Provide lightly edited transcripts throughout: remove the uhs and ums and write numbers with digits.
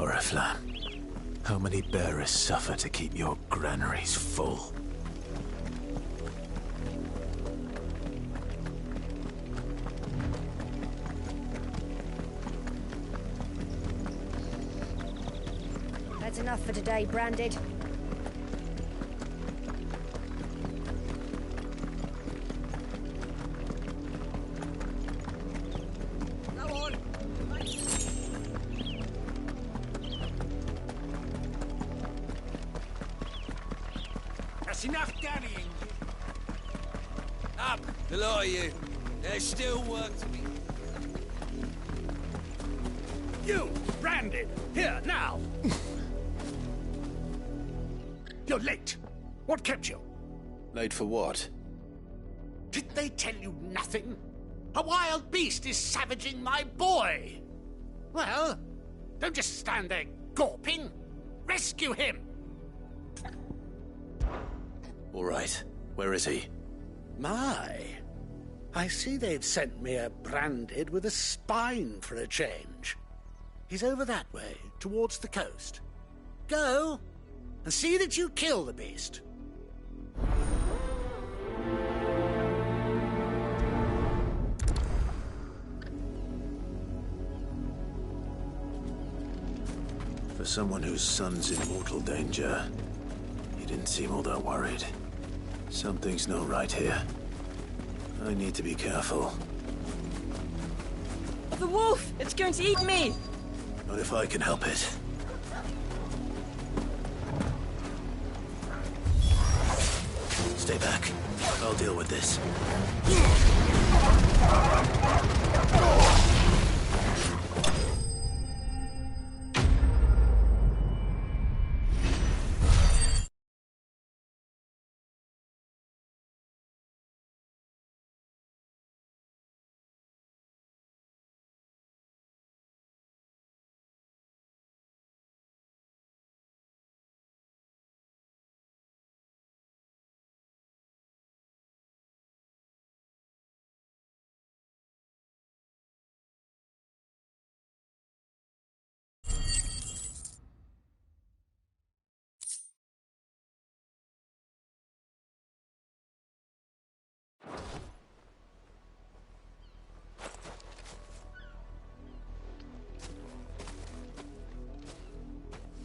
Oriflamme, how many bearers suffer to keep your granaries full? That's enough for today, Branded. That's enough dallying. Up, the lot of you. There's still work to be. You, Branded! Here, now! You're late. What kept you? Late for what? Did they tell you nothing? A wild beast is savaging my boy! Well, don't just stand there gawping. Rescue him! All right. Where is he? My, I see they've sent me a Branded with a spine for a change. He's over that way, towards the coast. Go, and see that you kill the beast. For someone whose son's in mortal danger, he didn't seem all that worried. Something's not right here. I need to be careful. The wolf! It's going to eat me! Not if I can help it. Stay back. I'll deal with this.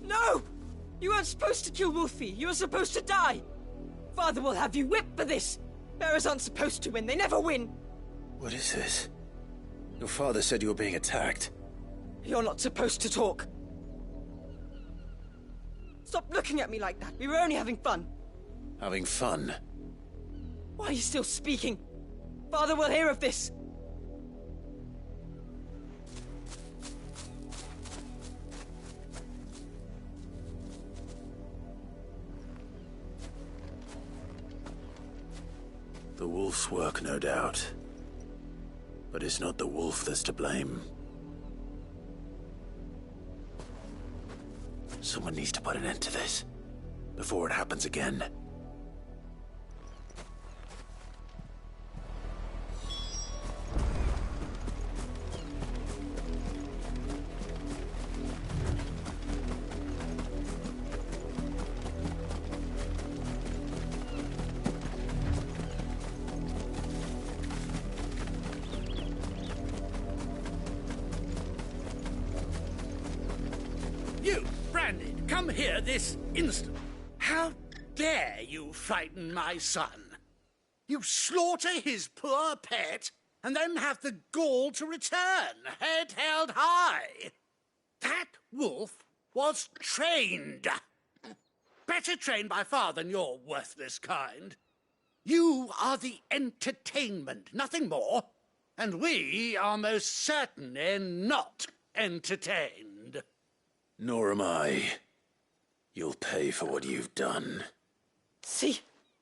No! You weren't supposed to kill Wolfie. You were supposed to die. Father will have you whipped for this. Bearers aren't supposed to win. They never win. What is this? Your father said you were being attacked. You're not supposed to talk. Stop looking at me like that. We were only having fun. Having fun? Why are you still speaking? Father will hear of this. The wolf's work, no doubt. But it's not the wolf that's to blame. Someone needs to put an end to this, before it happens again. You, Branded, come here this instant. How dare you frighten my son? You slaughter his poor pet, and then have the gall to return, head held high. That wolf was trained. Better trained by far than your worthless kind. You are the entertainment, nothing more. And we are most certainly not entertained. Nor am I. You'll pay for what you've done. See?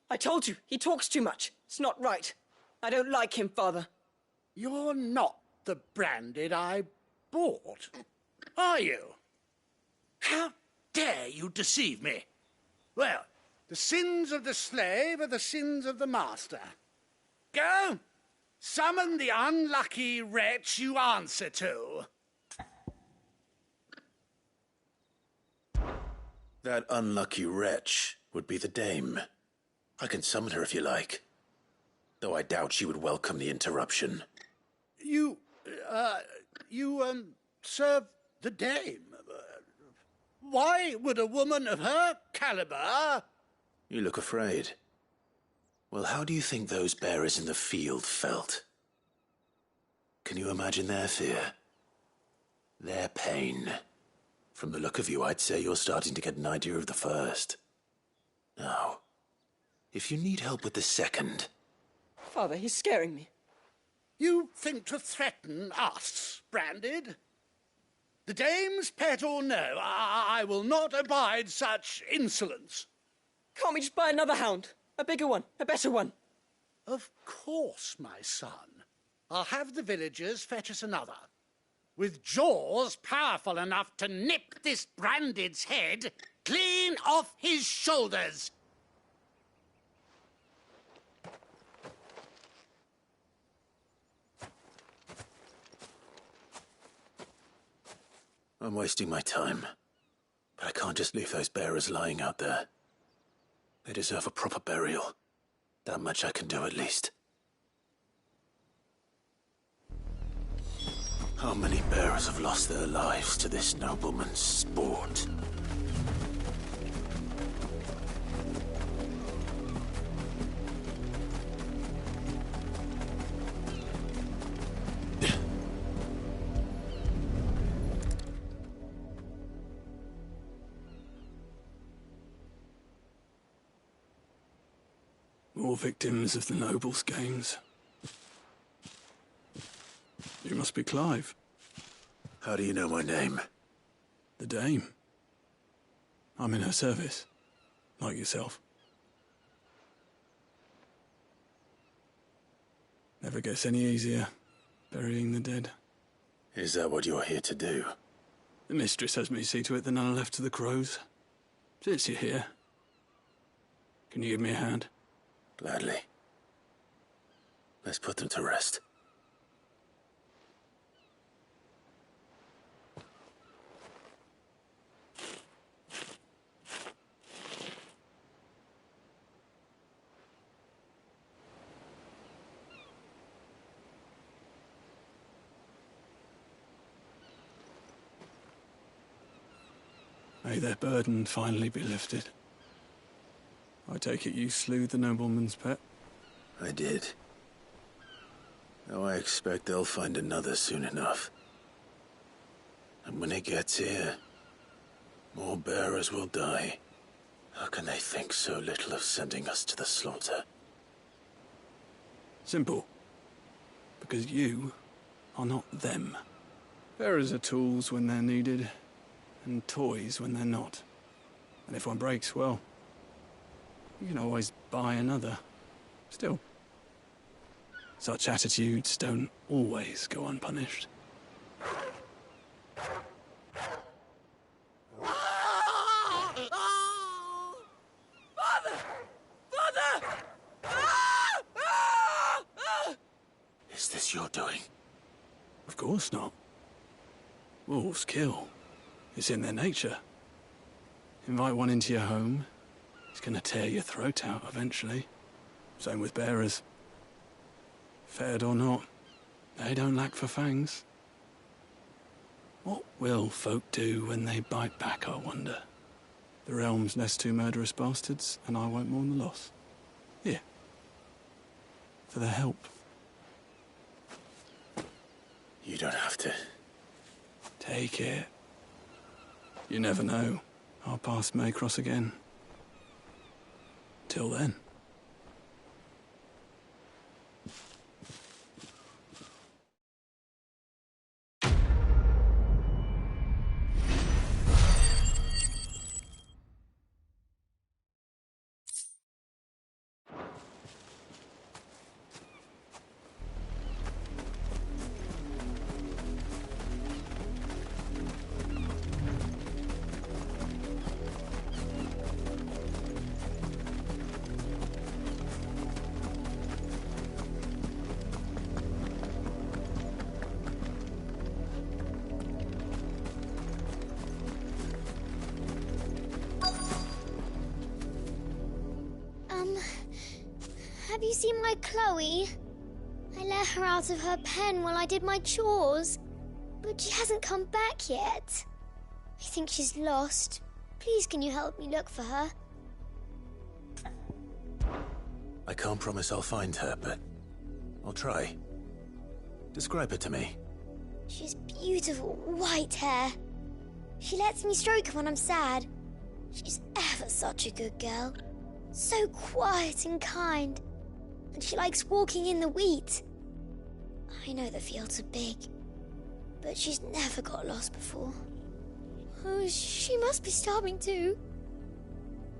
I told you. He talks too much. It's not right. I don't like him, Father. You're not the Branded I bought, are you? How dare you deceive me? Well, the sins of the slave are the sins of the master. Go, summon the unlucky wretch you answer to. That unlucky wretch would be the dame. I can summon her if you like. Though I doubt she would welcome the interruption. You serve the dame. Why would a woman of her caliber... You look afraid. Well, how do you think those bearers in the field felt? Can you imagine their fear? Their pain? From the look of you, I'd say you're starting to get an idea of the first. Now, if you need help with the second... Father, he's scaring me. You think to threaten us, Branded? The dame's pet or no, I will not abide such insolence. Can't we just buy another hound? A bigger one, a better one. Of course, my son. I'll have the villagers fetch us another. With jaws powerful enough to nip this Branded's head clean off his shoulders. I'm wasting my time. But I can't just leave those bearers lying out there. They deserve a proper burial. That much I can do at least. How many bearers have lost their lives to this nobleman's sport? More victims of the nobles' games. You must be Clive. How do you know my name? The Dame. I'm in her service, like yourself. Never gets any easier, burying the dead. Is that what you're here to do? The mistress has me see to it that none are left to the crows. Since you're here, can you give me a hand? Gladly. Let's put them to rest. May their burden finally be lifted. I take it you slew the nobleman's pet? I did. Though I expect they'll find another soon enough. And when it gets here, more bearers will die. How can they think so little of sending us to the slaughter? Simple. Because you are not them. Bearers are tools when they're needed, and toys when they're not. And if one breaks, well, you can always buy another. Still, such attitudes don't always go unpunished. Father! Father! Is this your doing? Of course not. Wolves kill. It's in their nature. Invite one into your home, he's gonna tear your throat out eventually. Same with bearers. Fed or not, they don't lack for fangs. What will folk do when they bite back, I wonder? The realm's nest two murderous bastards, and I won't mourn the loss. Here. For their help. You don't have to. Take it. You never know. Our paths may cross again. Till then. Have you seen my Chloe? I let her out of her pen while I did my chores, but she hasn't come back yet. I think she's lost. Please, can you help me look for her? I can't promise I'll find her, but I'll try. Describe her to me. She's beautiful white hair. She lets me stroke her when I'm sad. She's ever such a good girl. So quiet and kind. And she likes walking in the wheat. I know the fields are big, but she's never got lost before. Oh, she must be starving too.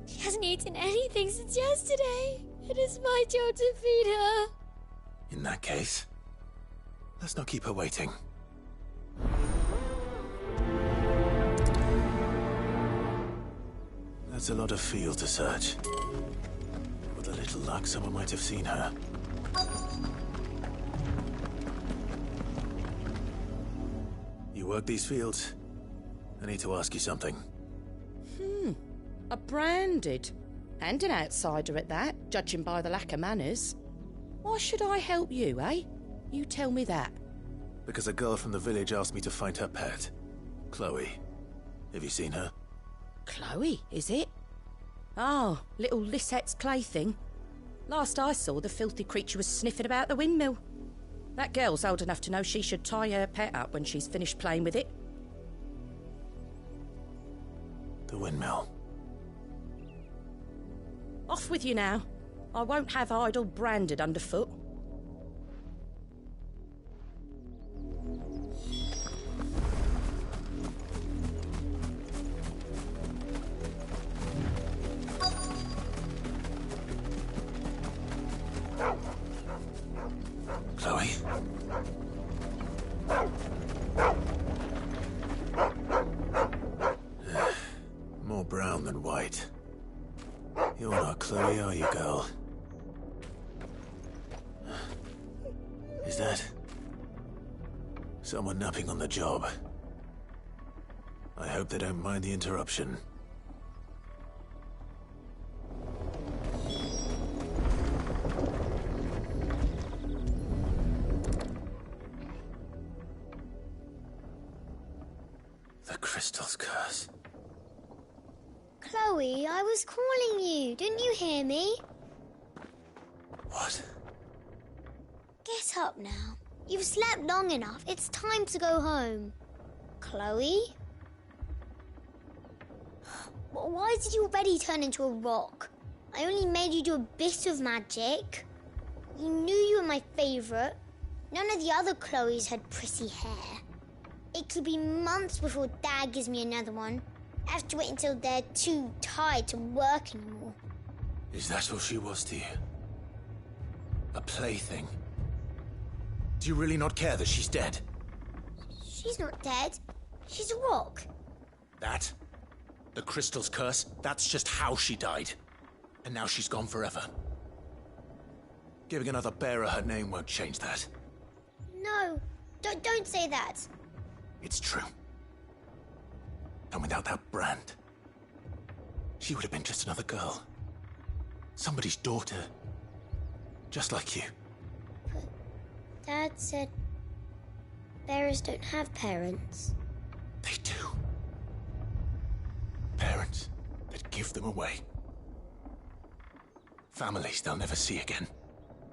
She hasn't eaten anything since yesterday. It is my job to feed her. In that case, let's not keep her waiting. That's a lot of field to search. With a little luck, someone might have seen her. You work these fields? I need to ask you something. A branded. And an outsider at that, judging by the lack of manners. Why should I help you, eh? You tell me that. Because a girl from the village asked me to find her pet, Chloe. Have you seen her? Chloe, is it? Oh, little Lisette's plaything. Last I saw, the filthy creature was sniffing about the windmill. That girl's old enough to know she should tie her pet up when she's finished playing with it. The windmill. Off with you now. I won't have idle branded underfoot. Chloe? More brown than white. You're not Chloe, are you, girl? Is that someone napping on the job? I hope they don't mind the interruption. The crystal's curse. Chloe, I was calling you. Didn't you hear me? What? Get up now. You've slept long enough. It's time to go home. Chloe? Why did you already turn into a rock? I only made you do a bit of magic. You knew you were my favourite. None of the other Chloes had pretty hair. It could be months before Dad gives me another one. I have to wait until they're too tired to work anymore. Is that all she was to you? A plaything? Do you really not care that she's dead? She's not dead. She's a rock. That? The crystal's curse? That's just how she died. And now she's gone forever. Giving another bearer her name won't change that. No, don't say that. It's true. And without that brand, she would have been just another girl. Somebody's daughter. Just like you. But Dad said bearers don't have parents. They do. Parents that give them away. Families they'll never see again.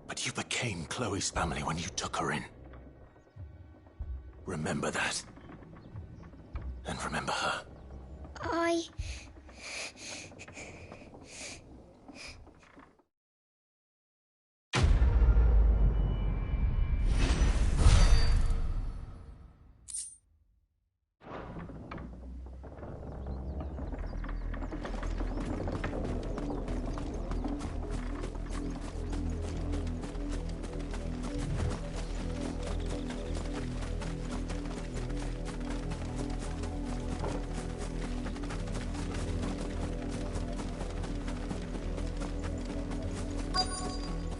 But you became Chloe's family when you took her in. Remember that. And remember her.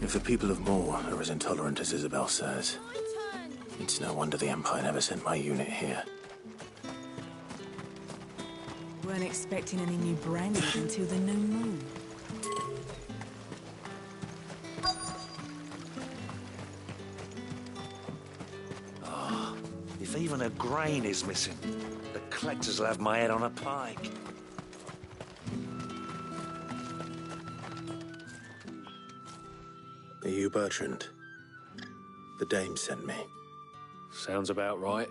If the people of Moor are as intolerant as Isabel says, it's no wonder the Empire never sent my unit here. Weren't expecting any new branded until the new moon. If even a grain is missing, the collectors will have my head on a pike. Are you Bertrand? The dame sent me. Sounds about right.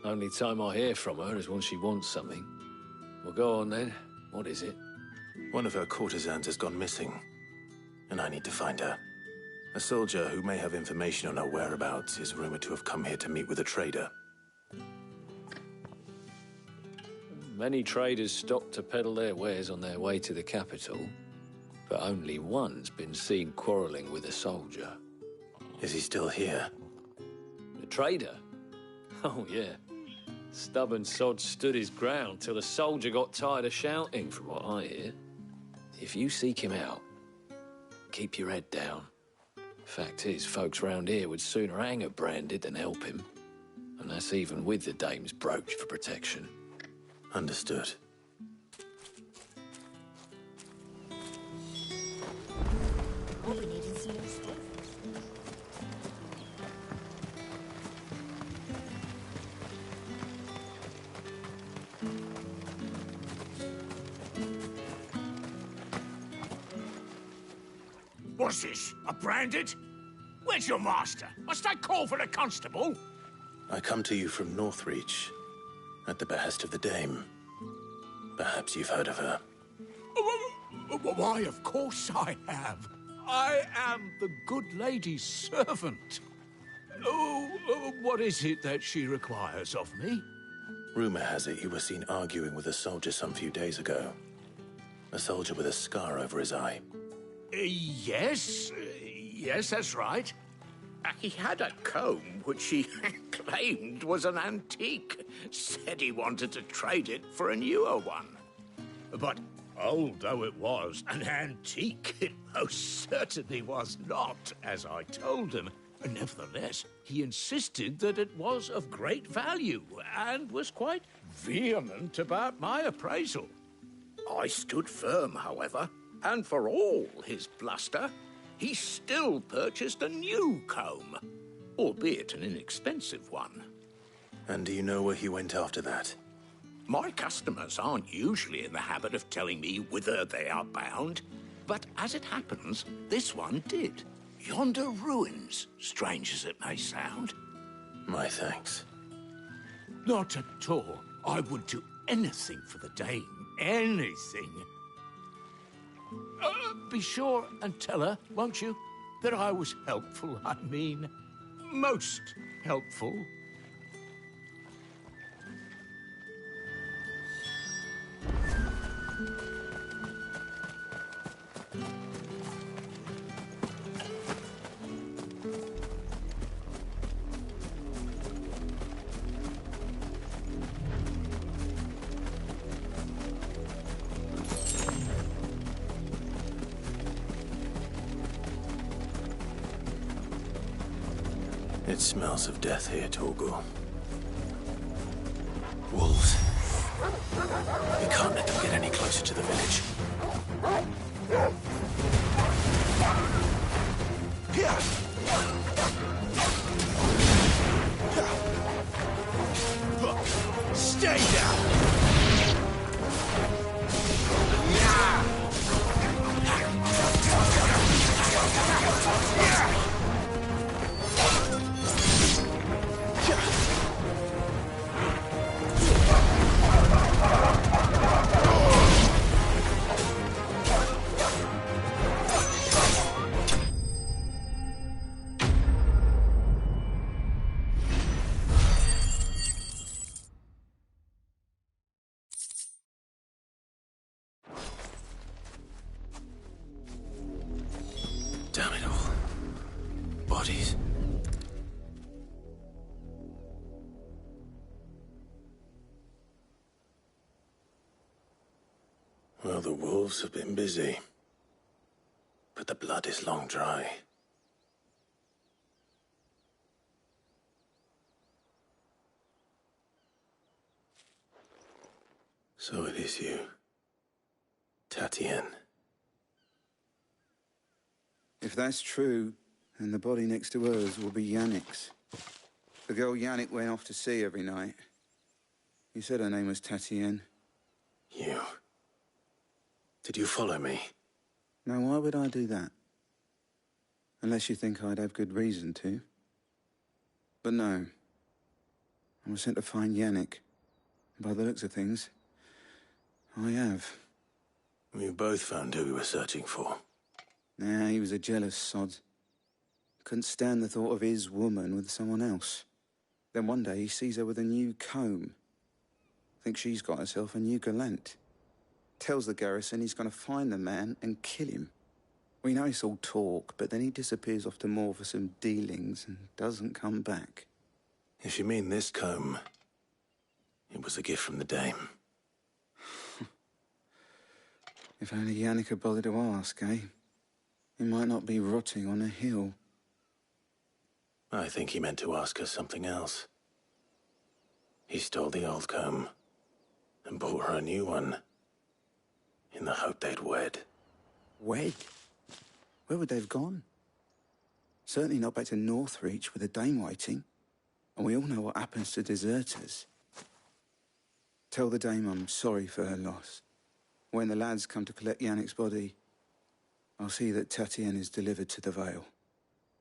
Only time I hear from her is when she wants something. Well, go on then. What is it? One of her courtesans has gone missing, and I need to find her. A soldier who may have information on her whereabouts is rumored to have come here to meet with a trader. Many traders stop to peddle their wares on their way to the capital, but only one's been seen quarreling with a soldier. Is he still here? The trader? Oh, yeah. Stubborn sod stood his ground till the soldier got tired of shouting, from what I hear. If you seek him out, keep your head down. Fact is, folks round here would sooner hang a branded than help him. And that's even with the dame's brooch for protection. Understood. All we need is some more stuff. What's this? A branded? Where's your master? Must I call for a constable? I come to you from Northreach, at the behest of the dame. Perhaps you've heard of her. Why, of course I have. I am the good lady's servant. What is it that she requires of me? Rumor has it you were seen arguing with a soldier some few days ago. A soldier with a scar over his eye. Yes, that's right. He had a comb which he claimed was an antique. Said he wanted to trade it for a newer one. But old though it was, an antique it most certainly was not, as I told him. Nevertheless, he insisted that it was of great value and was quite vehement about my appraisal. I stood firm, however, and for all his bluster, he still purchased a new comb, albeit an inexpensive one. And do you know where he went after that? My customers aren't usually in the habit of telling me whither they are bound, but as it happens, this one did. Yonder ruins, strange as it may sound. My thanks. Not at all. I would do anything for the dame. Anything. Be sure and tell her, won't you, that I was helpful, I mean, most helpful. It smells of death here, Torgal. Wolves. We can't let them get any closer to the village. Stay down! Damn it all. Bodies. Well, the wolves have been busy. But the blood is long dry. So it is you, Tatienne. If that's true, then the body next to hers will be Yannick's. The girl Yannick went off to see every night. He said her name was Tatienne. You... Did you follow me? Now, why would I do that? Unless you think I'd have good reason to. But no. I was sent to find Yannick. By the looks of things, I have. We both found who we were searching for. Nah, he was a jealous sod. Couldn't stand the thought of his woman with someone else. Then one day he sees her with a new comb. Thinks she's got herself a new gallant. Tells the garrison he's going to find the man and kill him. We know it's all talk, but then he disappears off to Moor for some dealings and doesn't come back. If you mean this comb, it was a gift from the dame. If only Yannick had bothered to ask, eh? He might not be rotting on a hill. I think he meant to ask her something else. He stole the old comb and bought her a new one in the hope they'd wed. Wed? Where would they have gone? Certainly not back to Northreach with a dame waiting. And we all know what happens to deserters. Tell the dame I'm sorry for her loss. When the lads come to collect Yannick's body, I'll see that Tatienne is delivered to the Vale.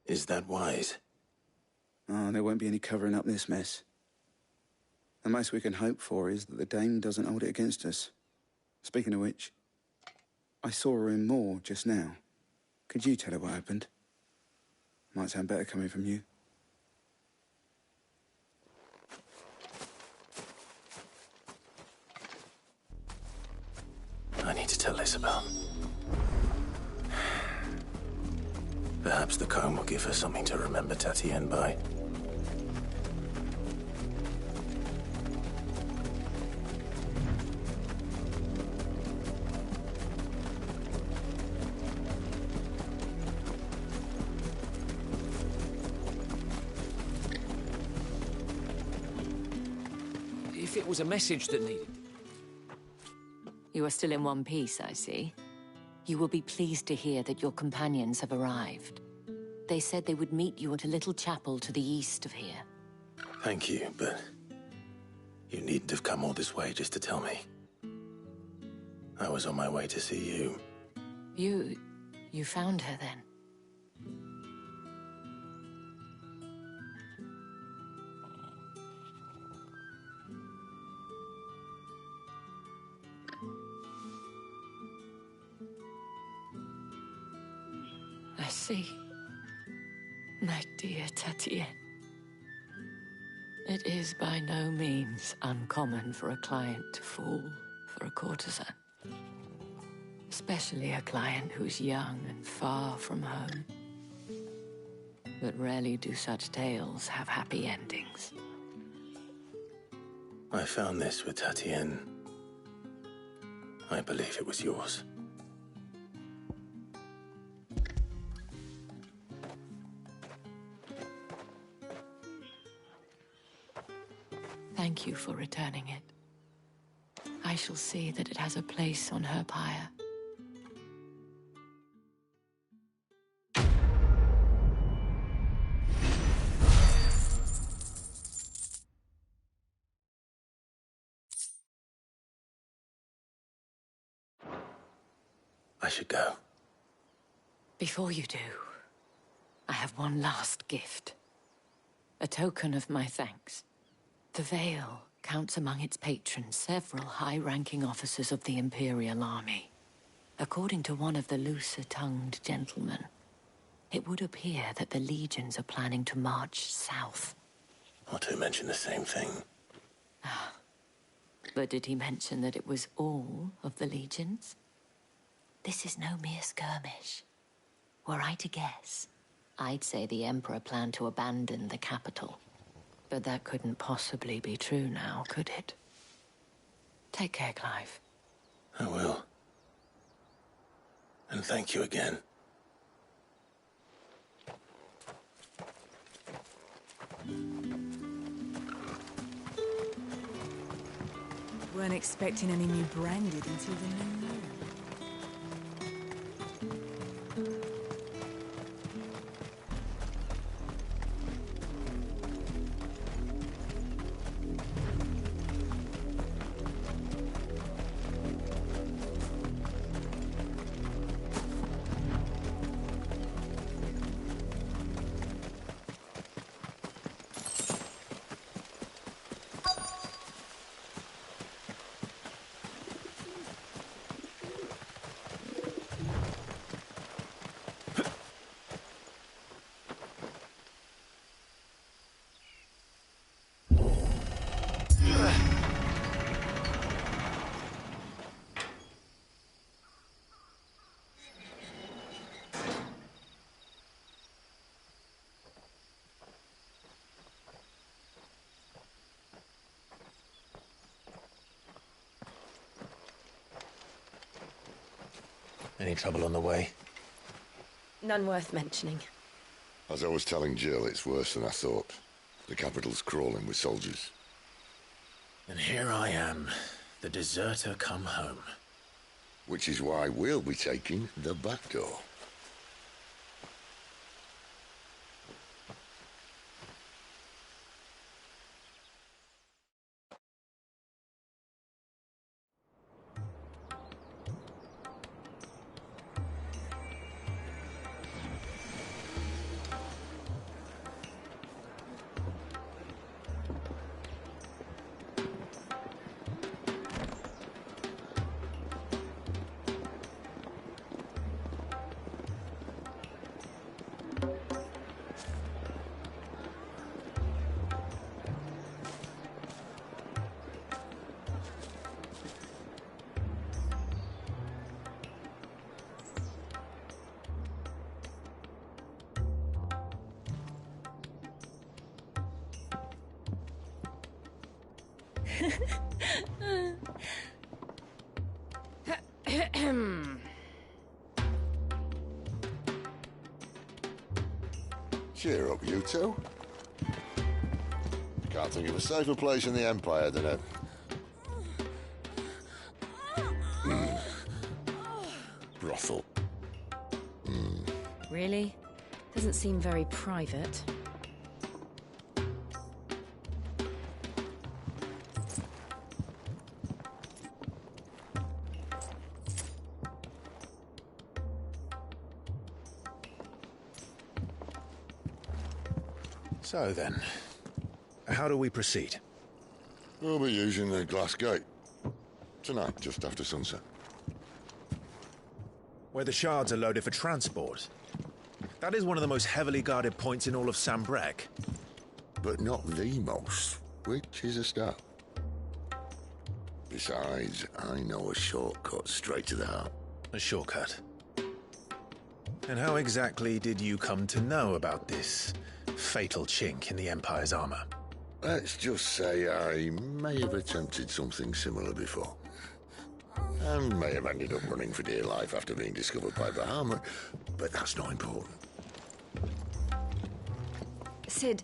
Is that wise? Oh, there won't be any covering up this mess. The most we can hope for is that the dame doesn't hold it against us. Speaking of which, I saw her in Moor just now. Could you tell her what happened? Might sound better coming from you. I need to tell Isabel. Perhaps the comb will give her something to remember Tatienne by. If it was a message that needed... You are still in one piece, I see. You will be pleased to hear that your companions have arrived. They said they would meet you at a little chapel to the east of here. Thank you, but you needn't have come all this way just to tell me. I was on my way to see you. You found her then? I see. My dear Tatienne. It is by no means uncommon for a client to fall for a courtesan. Especially a client who's young and far from home. But rarely do such tales have happy endings. I found this with Tatienne. I believe it was yours. Thank you for returning it. I shall see that it has a place on her pyre. I should go. Before you do, I have one last gift. A token of my thanks. The Vale counts among its patrons several high-ranking officers of the Imperial Army. According to one of the looser-tongued gentlemen, it would appear that the legions are planning to march south. Not to mention the same thing. But did he mention that it was all of the legions? This is no mere skirmish. Were I to guess, I'd say the Emperor planned to abandon the capital. But that couldn't possibly be true now, could it? Take care, Clive. I will. And thank you again. Weren't expecting any new branded until the new year. Any trouble on the way? None worth mentioning. As I was telling Jill, it's worse than I thought. The capital's crawling with soldiers. And here I am, the deserter come home. Which is why we'll be taking the back door. Cheer up, you two. Can't think of a safer place in the Empire than a... brothel. Really? Doesn't seem very private. So then, how do we proceed? We'll be using the glass gate. Tonight, just after sunset. Where the shards are loaded for transport. That is one of the most heavily guarded points in all of Sambrec. But not the most, which is a start. Besides, I know a shortcut straight to the heart. A shortcut? And how exactly did you come to know about this fatal chink in the Empire's armor? Let's just say I may have attempted something similar before. And may have ended up running for dear life after being discovered by Bahamut, but that's not important. Sid,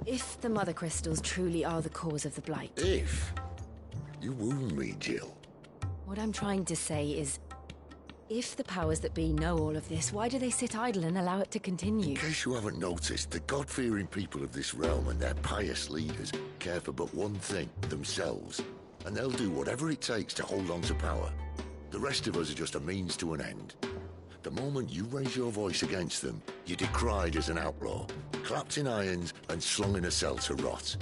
if the Mother Crystals truly are the cause of the Blight... If? You wound me, Jill. What I'm trying to say is, if the powers that be know all of this, why do they sit idle and allow it to continue? In case you haven't noticed, the God-fearing people of this realm and their pious leaders care for but one thing, themselves. And they'll do whatever it takes to hold on to power. The rest of us are just a means to an end. The moment you raise your voice against them, you're decried as an outlaw, clapped in irons and slung in a cell to rot.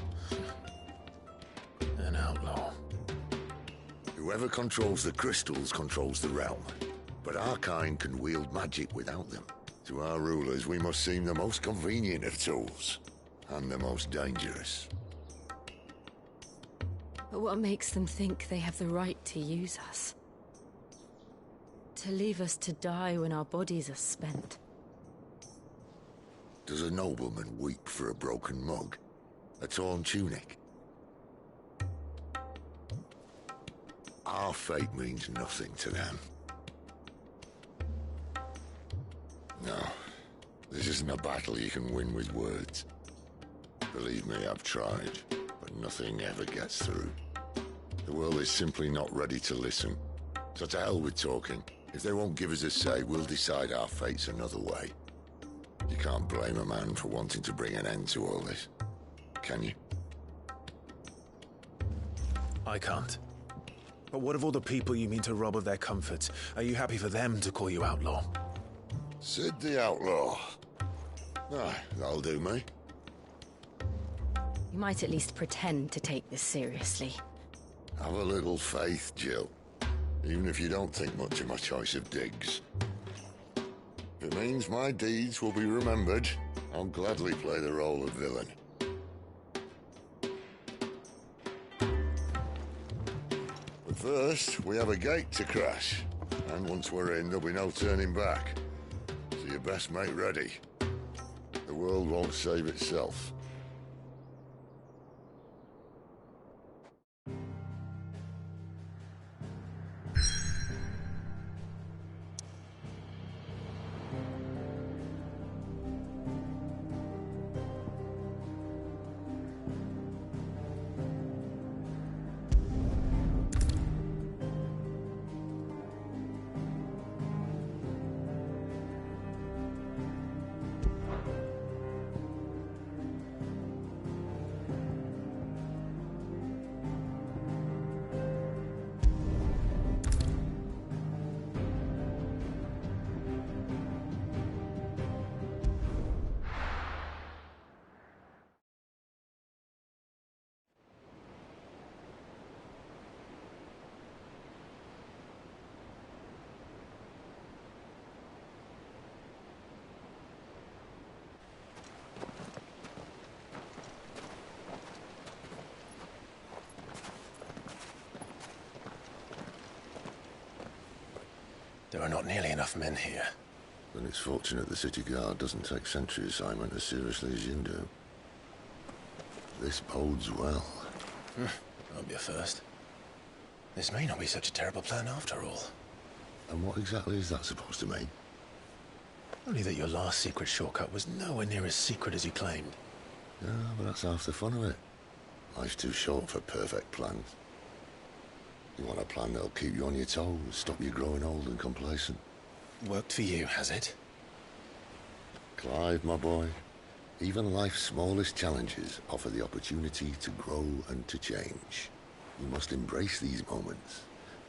An outlaw. Whoever controls the crystals controls the realm. But our kind can wield magic without them. To our rulers, we must seem the most convenient of tools, and the most dangerous. But what makes them think they have the right to use us? To leave us to die when our bodies are spent? Does a nobleman weep for a broken mug? A torn tunic? Our fate means nothing to them. No, this isn't a battle you can win with words. Believe me, I've tried, but nothing ever gets through. The world is simply not ready to listen. So to hell with talking. If they won't give us a say, we'll decide our fates another way. You can't blame a man for wanting to bring an end to all this, can you? I can't. But what of all the people you mean to rob of their comforts? Are you happy for them to call you outlaw? Sid the Outlaw. Ah, that'll do me. You might at least pretend to take this seriously. Have a little faith, Jill. Even if you don't think much of my choice of digs. If it means my deeds will be remembered, I'll gladly play the role of villain. But first, we have a gate to crash. And once we're in, there'll be no turning back. So you best make ready. The world won't save itself. There are not nearly enough men here. Then it's fortunate the city guard doesn't take sentry assignment as seriously as you do. This bodes well. Won't be a first. This may not be such a terrible plan after all. And what exactly is that supposed to mean? Only that your last secret shortcut was nowhere near as secret as you claimed. Yeah, but that's half the fun of it. Life's too short for perfect plans. You want a plan that'll keep you on your toes, stop you growing old and complacent. Worked for you, has it? Clive, my boy, even life's smallest challenges offer the opportunity to grow and to change. You must embrace these moments.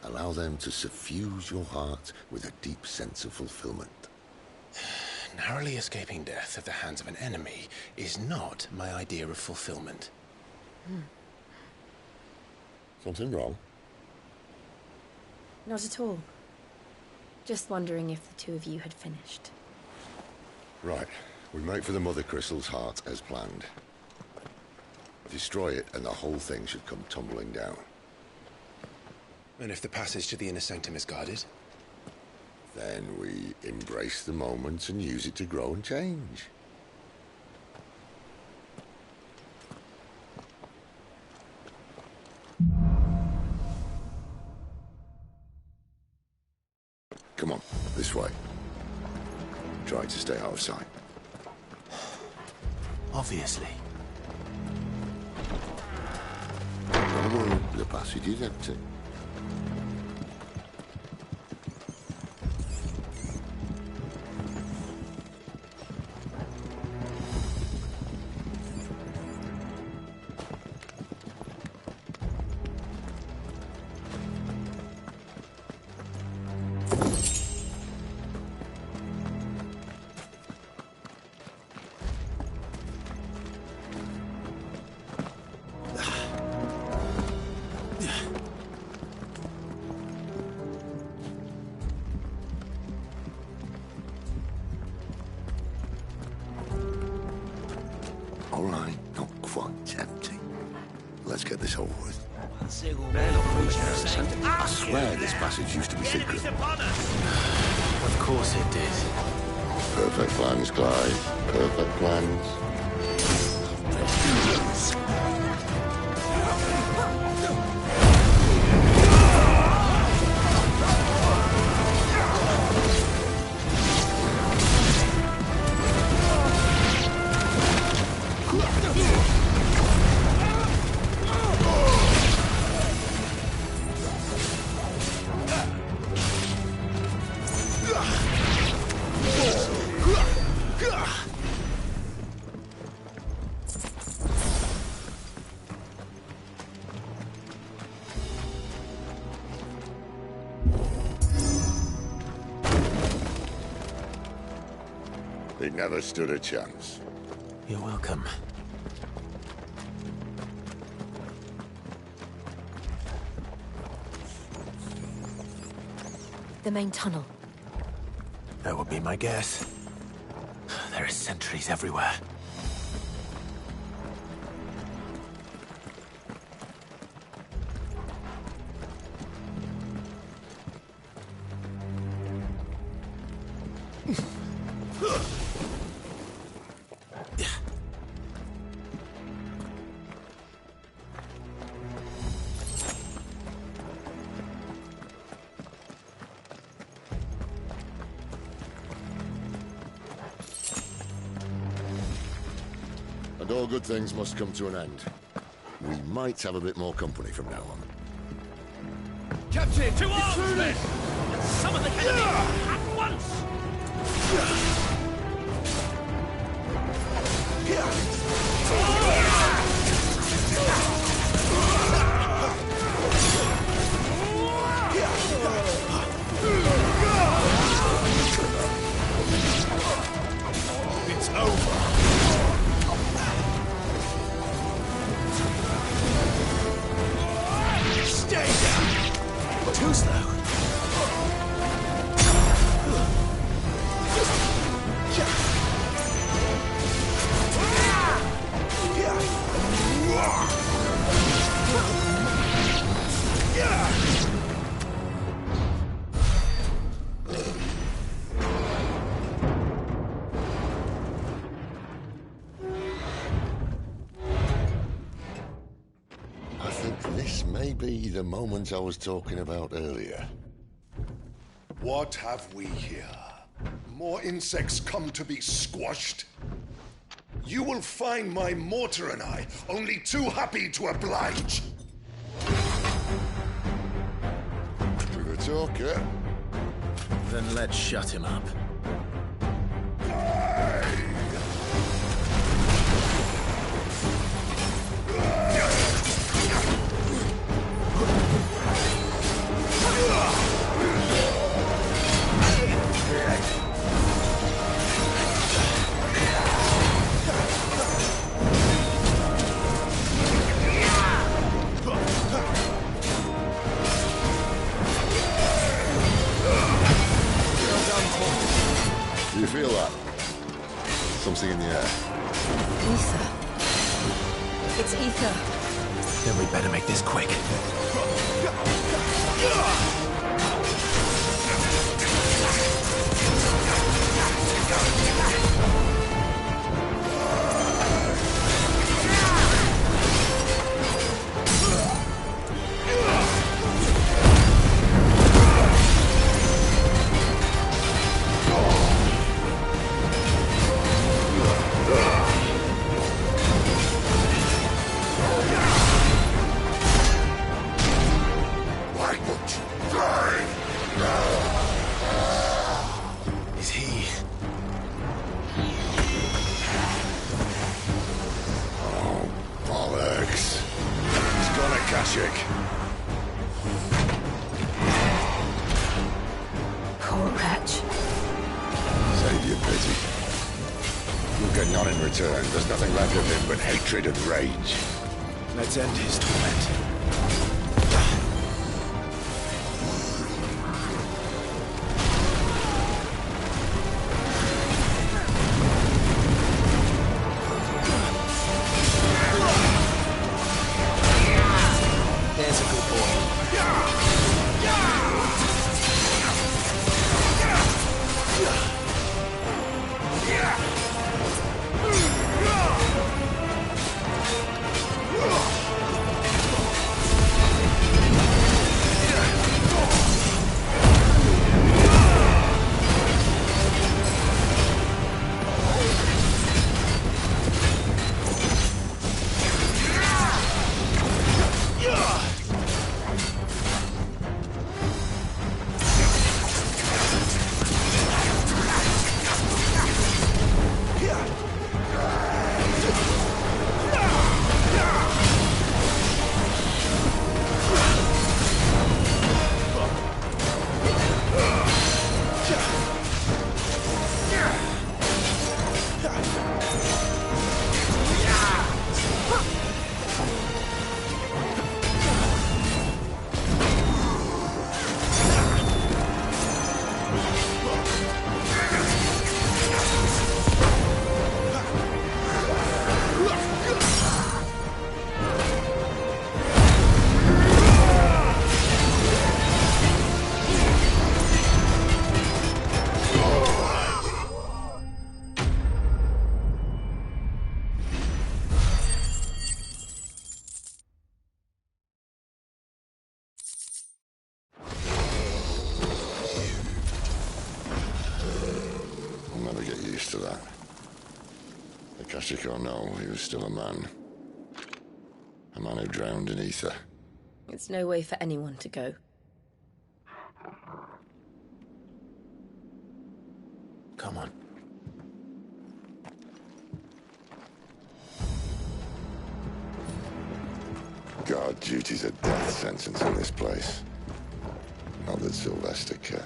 Allow them to suffuse your heart with a deep sense of fulfillment. Narrowly escaping death at the hands of an enemy is not my idea of fulfillment. Something wrong? Not at all. Just wondering if the two of you had finished. Right. We make for the Mother Crystal's heart as planned. Destroy it and the whole thing should come tumbling down. And if the passage to the inner sanctum is guarded? Then we embrace the moment and use it to grow and change. Come on, this way. Try to stay out of sight. Obviously. Don't worry, the passage is empty. All right, not quite empty. Let's get this over with. I swear this passage used to be secret. Of course it did. Perfect plans, Clive. Perfect plans. He never stood a chance. You're welcome. The main tunnel. That would be my guess. There are sentries everywhere. And all good things must come to an end. We might have a bit more company from now on. Captain, to arms, men! And summon the enemy at once! It's over. Stay down! Too slow. This may be the moment I was talking about earlier. What have we here? More insects come to be squashed? You will find my mortar and I only too happy to oblige. With a talker. Then let's shut him up. Do you feel that? Something in the air. Ether. It's ether. Then we better make this quick. Is he? Oh, bollocks. He's gone Akashic. Poor wretch. Save your pity. You'll get none in return. There's nothing left of him but hatred and rage. Let's end his torment. There's a good boy. I'll never get used to that. Akashic or no, he was still a man. A man who drowned in ether. It's no way for anyone to go. Come on. Guard duty's a death sentence in this place. Not that Sylvester cares.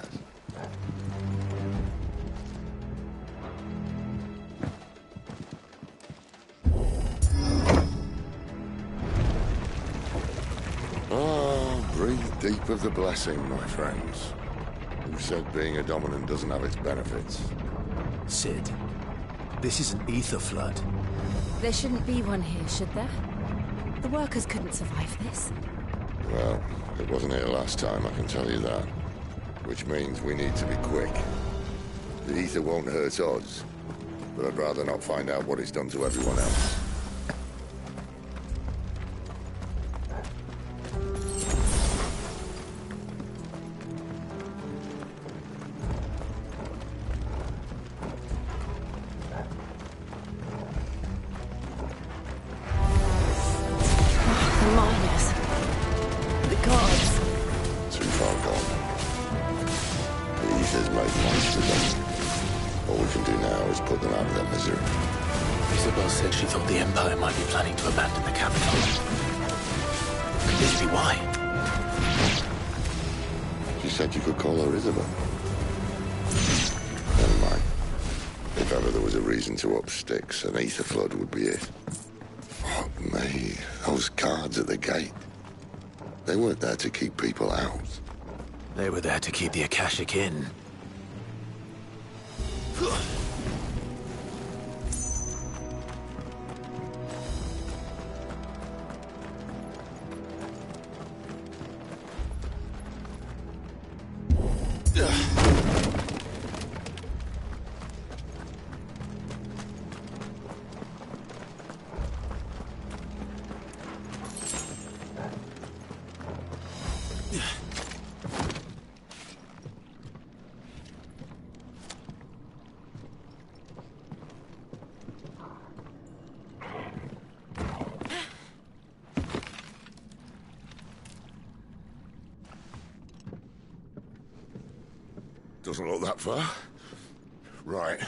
Ah, breathe deep of the blessing, my friends. Who said being a dominant doesn't have its benefits? Sid, this is an ether flood. There shouldn't be one here, should there? The workers couldn't survive this. Well, it wasn't here last time, I can tell you that. Which means we need to be quick. The ether won't hurt odds, but I'd rather not find out what it's done to everyone else. Yes. The gods. Too far gone. The Aether's made monsters of them. All we can do now is put them out of their misery. Isabel said she thought the Empire might be planning to abandon the capital. Could this be why? She said you could call her Isabel. Never mind. If ever there was a reason to up sticks, an Aether flood would be it. Fuck me. Those guards at the gate. They weren't there to keep people out. They were there to keep the Akashic in. Doesn't look that far. Right.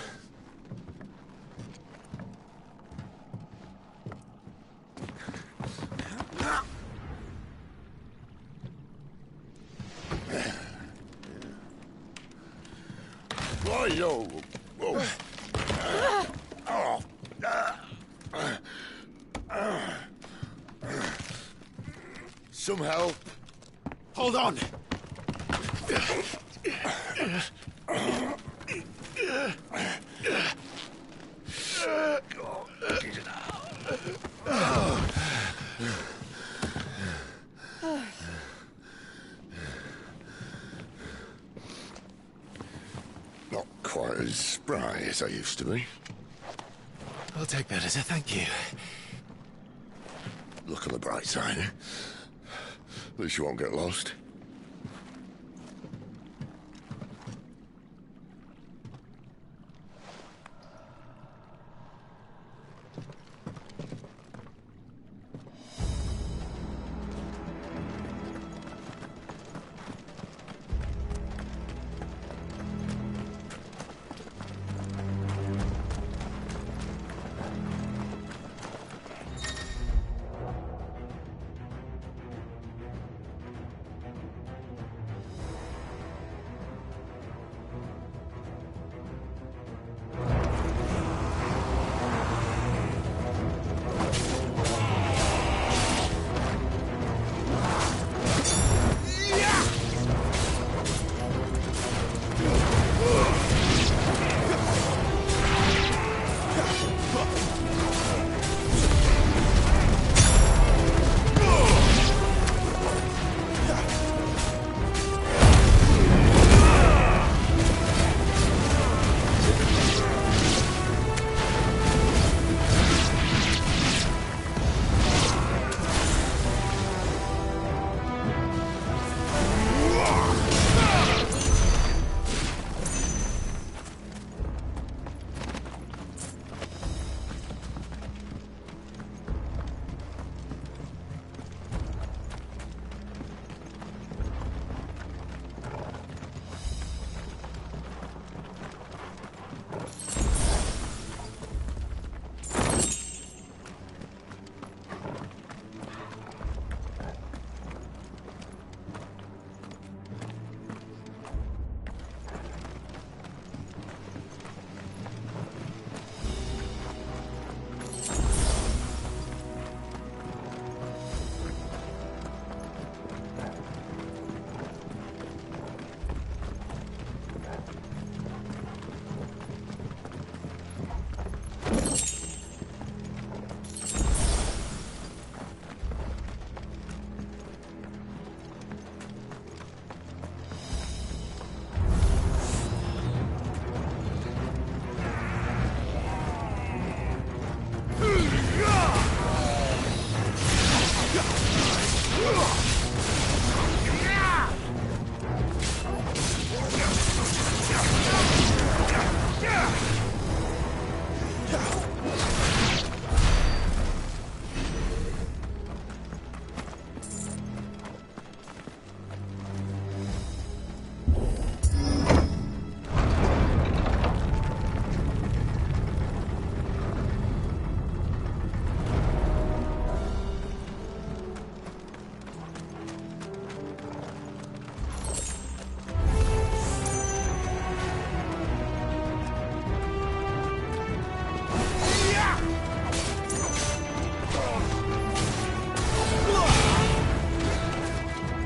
Yo. Whoa. Some help. Hold on. Not quite as spry as I used to be. I'll take that as a thank you. Look on the bright side, eh? At least you won't get lost.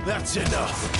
That's enough!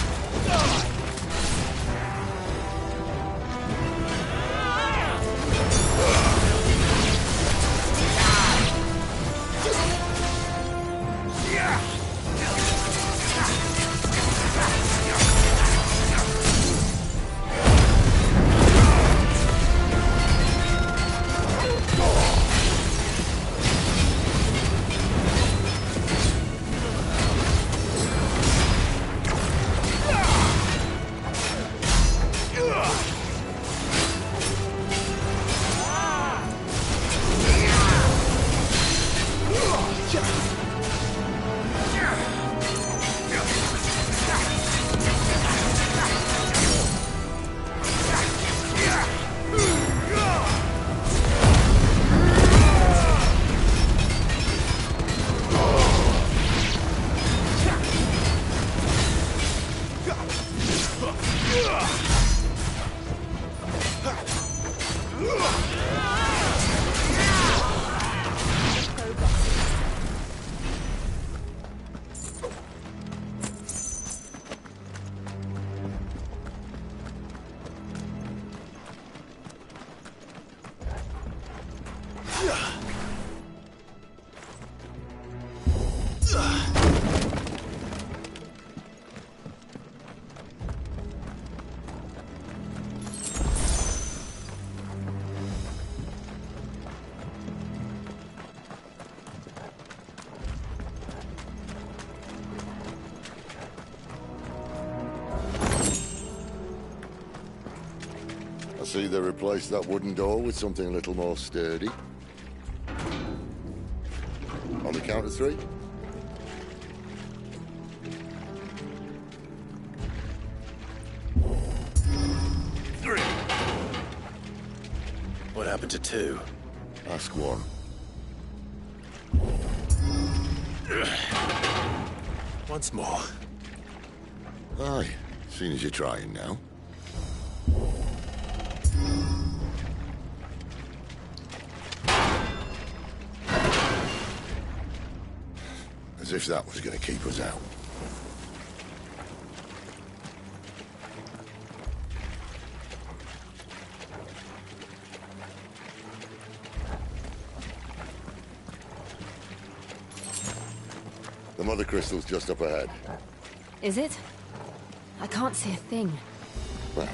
I see they replaced that wooden door with something a little more sturdy. On the count of 3. What happened to 2? Ask 1. Once more. Aye, seeing as you're trying now. As if that was going to keep us out. The mother crystal's just up ahead. Is it? I can't see a thing. Well,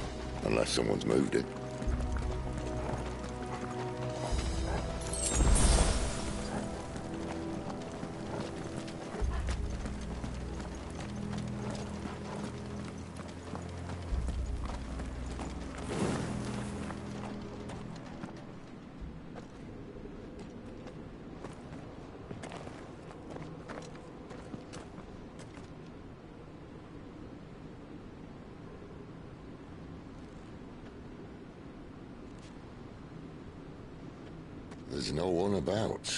unless someone's moved it. There's no one about.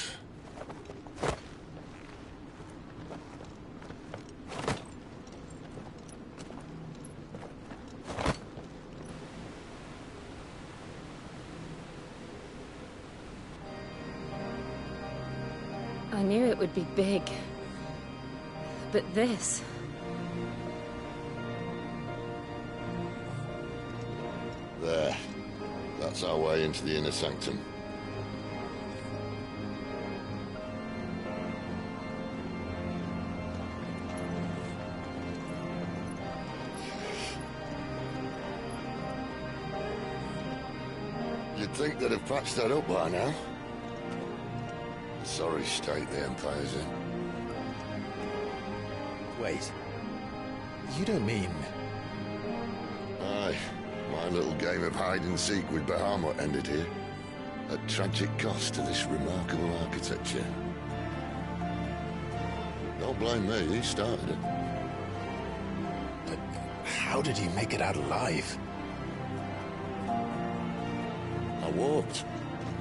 I knew it would be big. But this... There. That's our way into the inner sanctum. You'd think they'd have patched that up by now. Sorry state the Empire's in. Wait. You don't mean... Aye. My little game of hide-and-seek with Bahamut ended here. At tragic cost to this remarkable architecture. Don't blame me, he started it. But how did he make it out alive? I walked.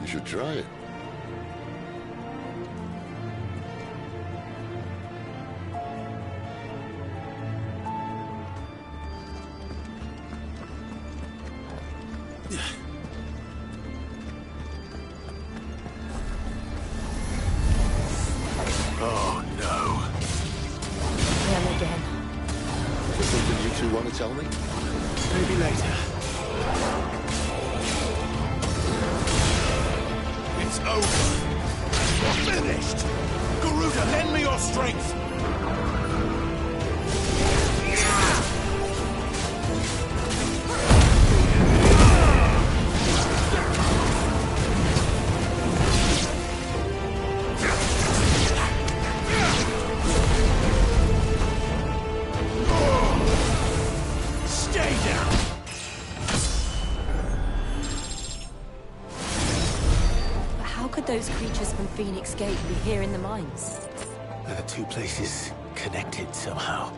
You should try it. Oh, no. Them again. Something you two want to tell me? Maybe later. It's over. You're finished. Garuda, lend me your strength. Those creatures from Phoenix Gate be here in the mines? Are the two places connected somehow?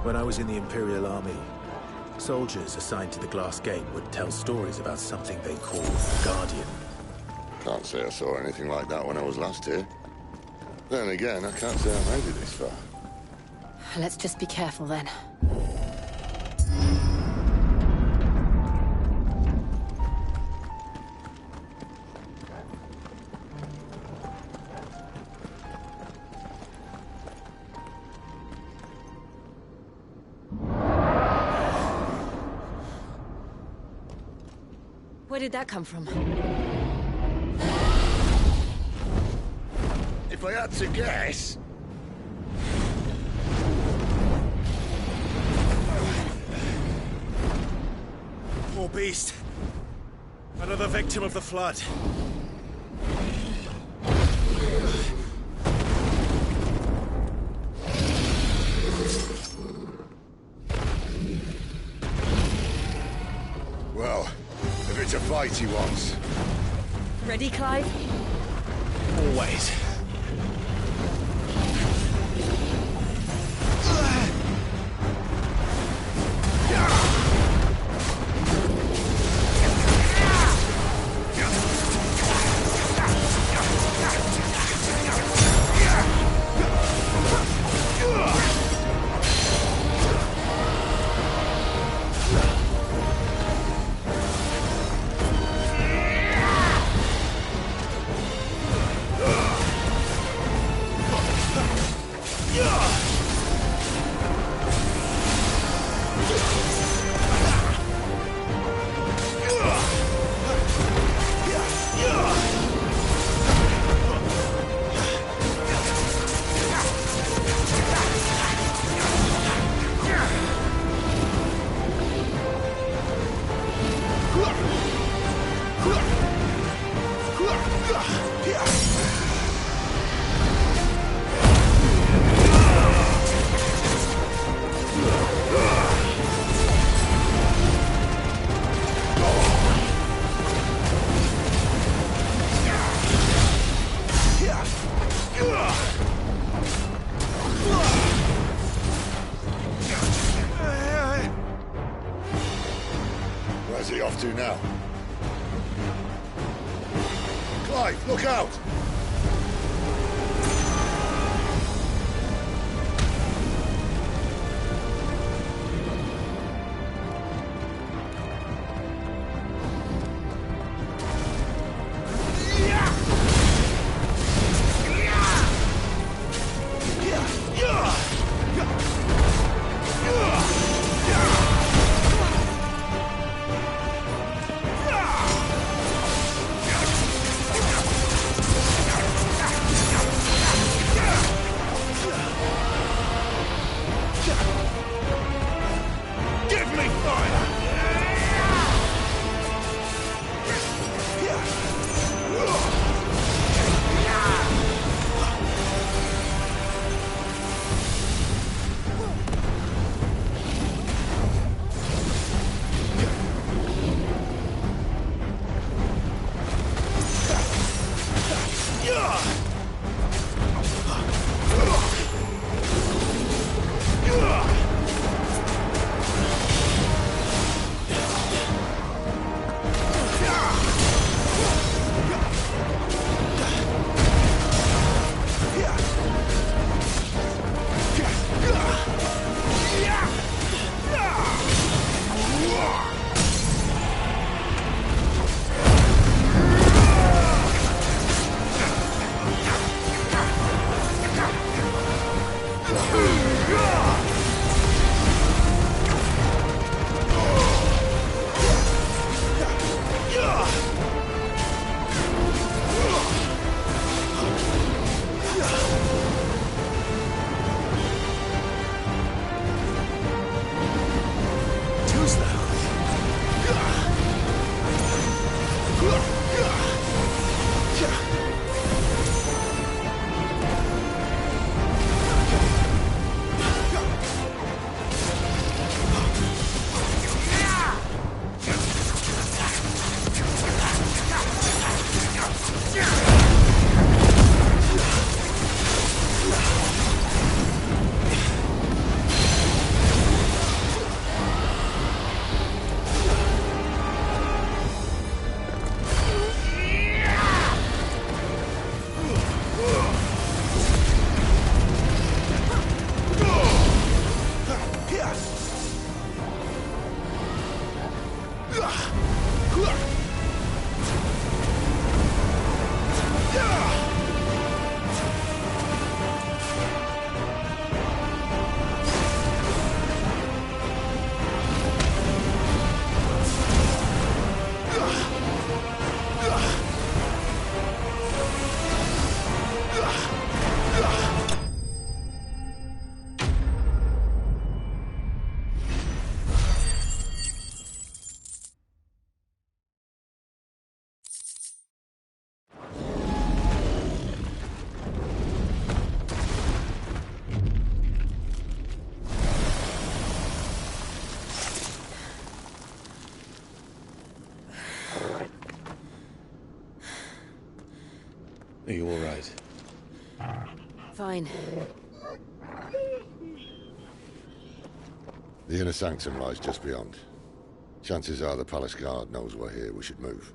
When I was in the Imperial Army, soldiers assigned to the Glass Gate would tell stories about something they called Guardian. Can't say I saw anything like that when I was last here. Then again, I can't say I made it this far. Let's just be careful then. Where did that come from? If I had to guess... Poor beast. Another victim of the Flood. Well, if it's a fight he wants. Ready, Clive? Always. off to now? Clive, look out! Are you all right? Fine. The inner sanctum lies just beyond. Chances are the palace guard knows we're here. We should move.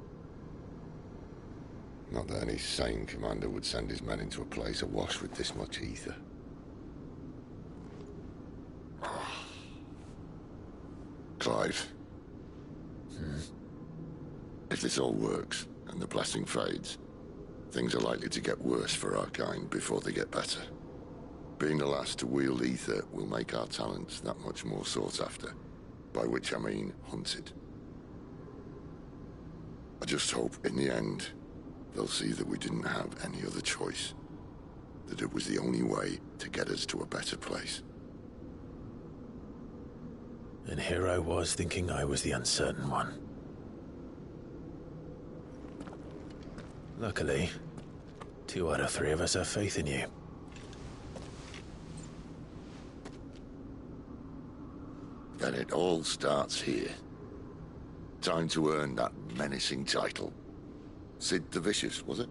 Not that any sane commander would send his men into a place awash with this much ether. Clive. If this all works, and the blessing fades, things are likely to get worse for our kind before they get better. Being the last to wield ether will make our talents that much more sought after, by which I mean hunted. I just hope, in the end, they'll see that we didn't have any other choice. That it was the only way to get us to a better place. And here I was thinking I was the uncertain one. Luckily, 2 out of 3 of us have faith in you. Then it all starts here. Time to earn that menacing title. Sid the Vicious, was it?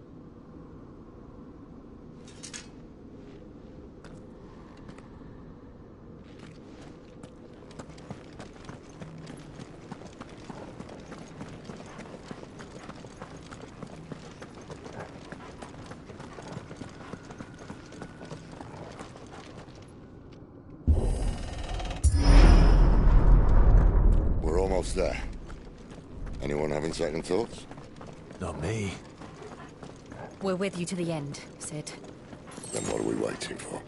else there? Anyone having second thoughts? Not me. We're with you to the end, Sid. Then what are we waiting for?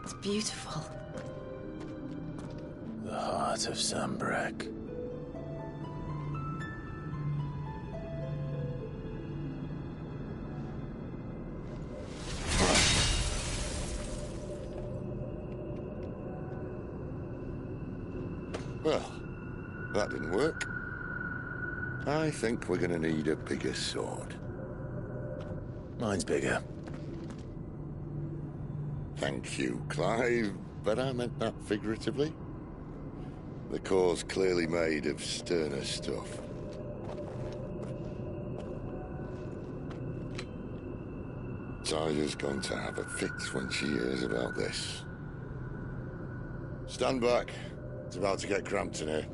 It's beautiful. The heart of Sambrek. Well, that didn't work. I think we're gonna need a bigger sword. Mine's bigger. Thank you, Clive, but I meant that figuratively. The core's clearly made of sterner stuff. Tyler's going to have a fit when she hears about this. Stand back. It's about to get cramped in here.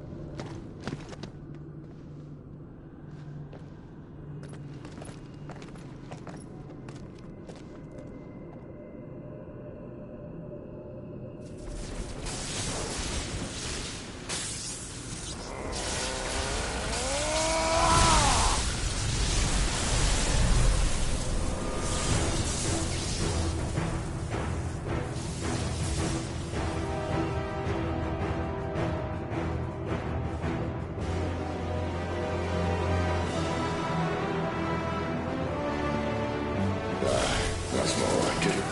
That's more like it.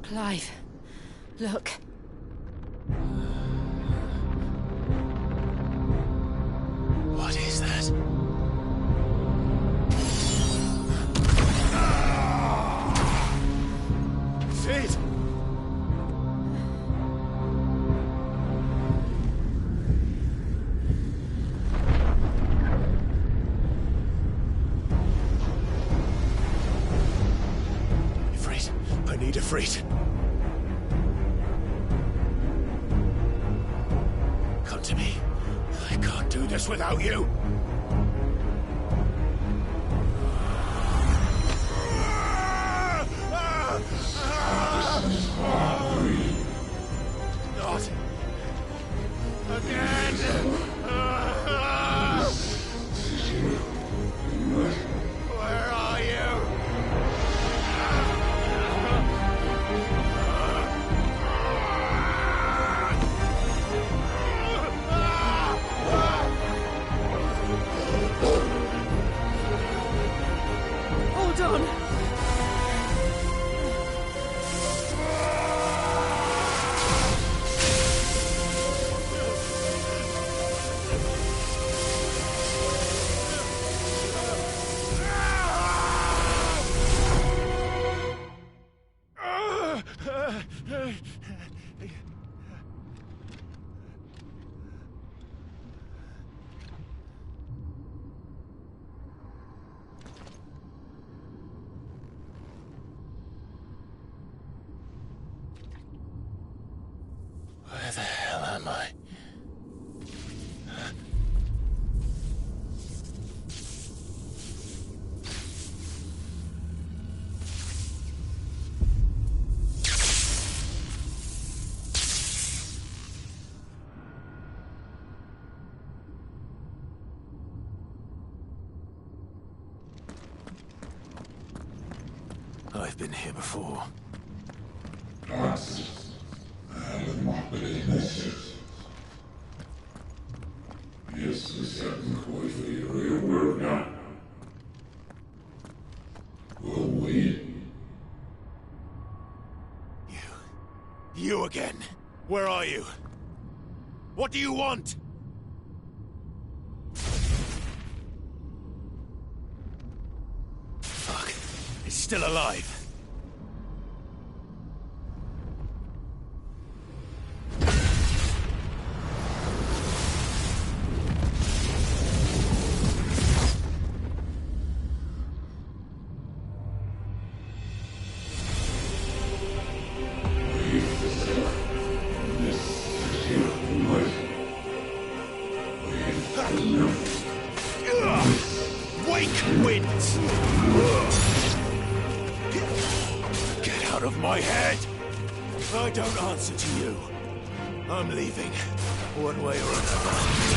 Clive, look. What is that? Sid! Ifrit, I need Ifrit. Come to me. I can't do this without you. Not again. Where are you? Hold on. Where the hell am I? I've been here before. Если всяком какой-то игры уровня, will we? You again. Where are you? What do you want? Fuck. It's still alive. Wake winds! Get out of my head! I don't answer to you. I'm leaving, one way or another.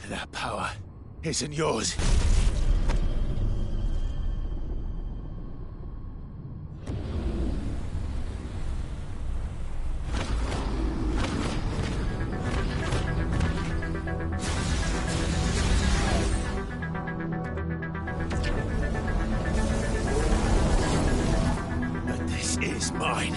That power isn't yours. But this is mine.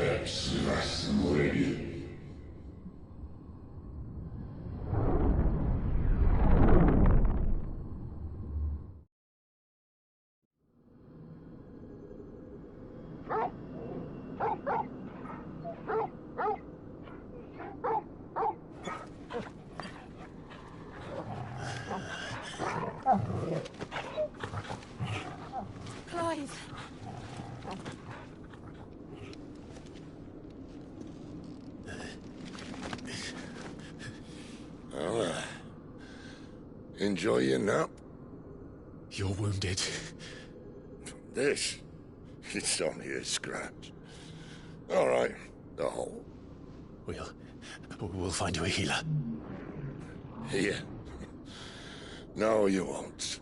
effects last already. Clive. Well, enjoy your nap. You're wounded. This? It's only a scratch. All right, the hole. We'll find you a healer. Here. No, you won't.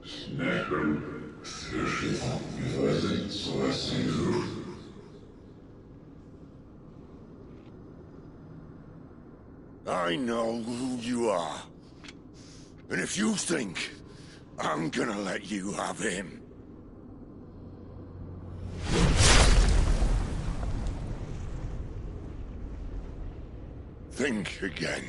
Snacker, слышит, вывозит свой друг. I know who you are. And if you think I'm gonna let you have him... think again.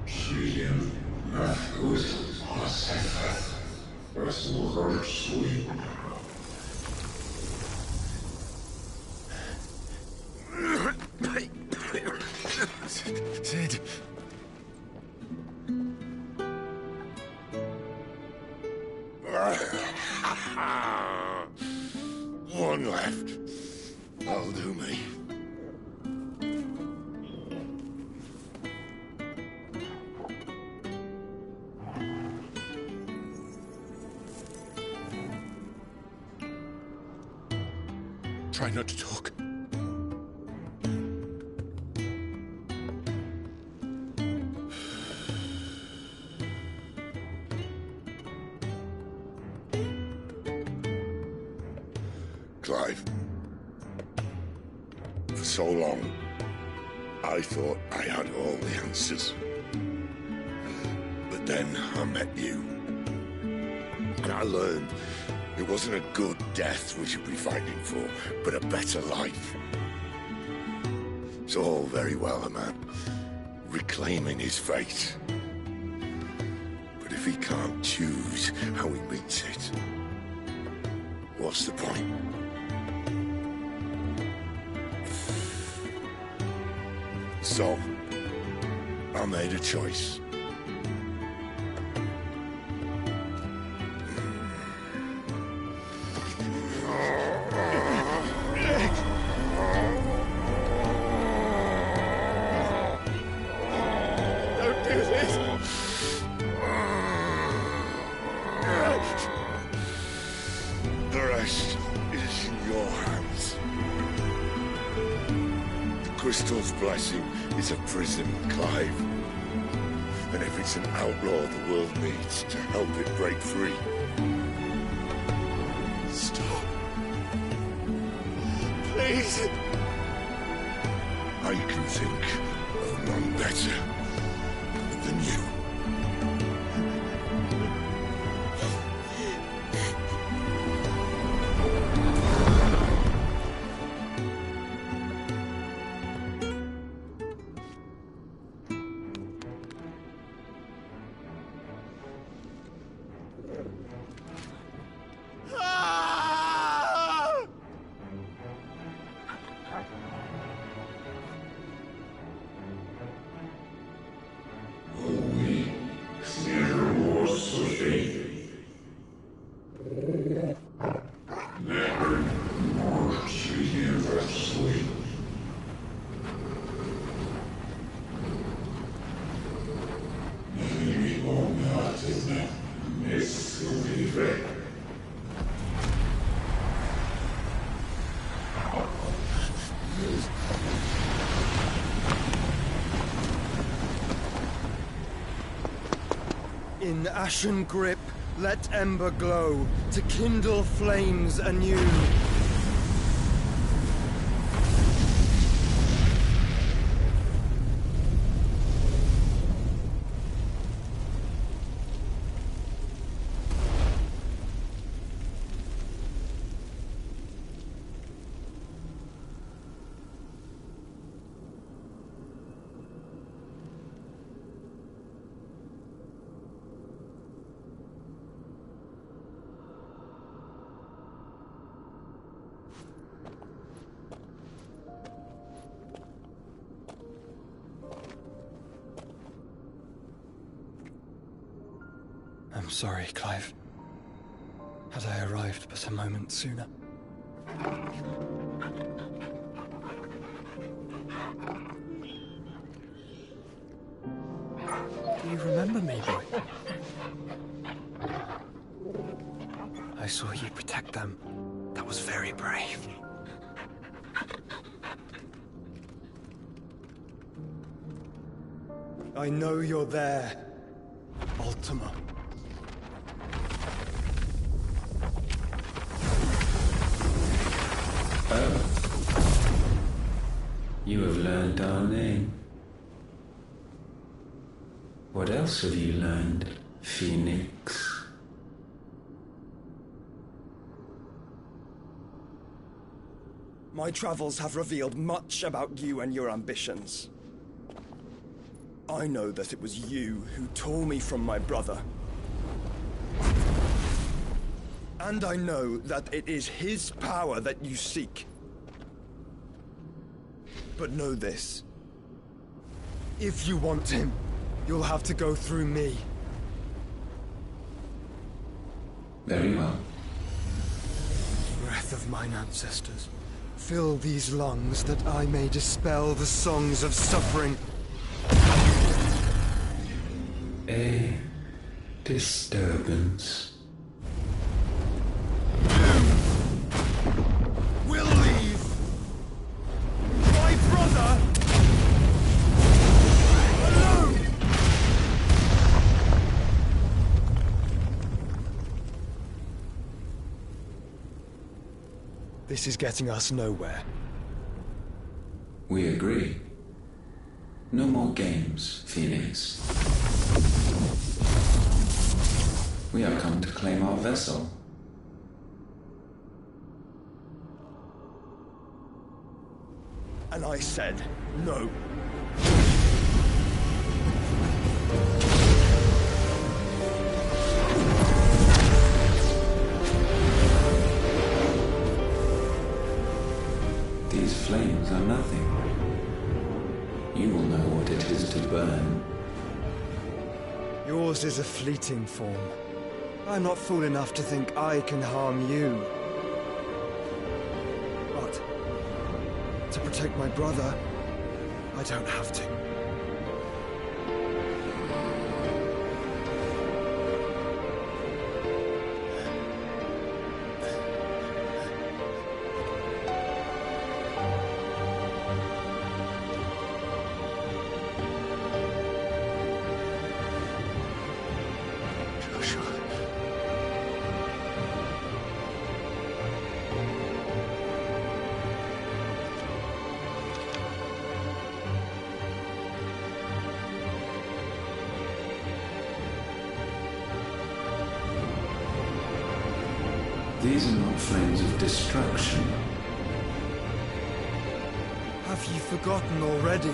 Член находит пассифа. Послухав свой. Sid. One left. That'll do me. Try not to talk. Clive. For so long, I thought I had all the answers. But then I met you. And I learned it wasn't a good death we should be fighting for, but a better life. It's all very well, a man reclaiming his fate. But if he can't choose how he meets it, what's the point? So, I made a choice. Don't do this! The rest is in your hands. The Crystal's blessing is a prison, Clive. And if it's an outlaw the world needs to help it break free. Stop. Please. I can think of none better than you. Oh, In ashen grip, let ember glow, to kindle flames anew. I'm sorry, Clive. Had I arrived but a moment sooner. Do you remember me, boy? I saw you protect them. That was very brave. I know you're there, Ultima. You have learned our name. What else have you learned, Phoenix? My travels have revealed much about you and your ambitions. I know that it was you who tore me from my brother. And I know that it is his power that you seek. But know this. If you want him, you'll have to go through me. Very well. Breath of mine ancestors, fill these lungs that I may dispel the songs of suffering. A disturbance. We'll leave. My brother alone. This is getting us nowhere. We agree. No more games, Phoenix. We have come to claim our vessel. And I said no. These flames are nothing. You will know what it is to burn. Yours is a fleeting form. I'm not fool enough to think I can harm you. But to protect my brother, I don't have to. These are not flames of destruction. Have you forgotten already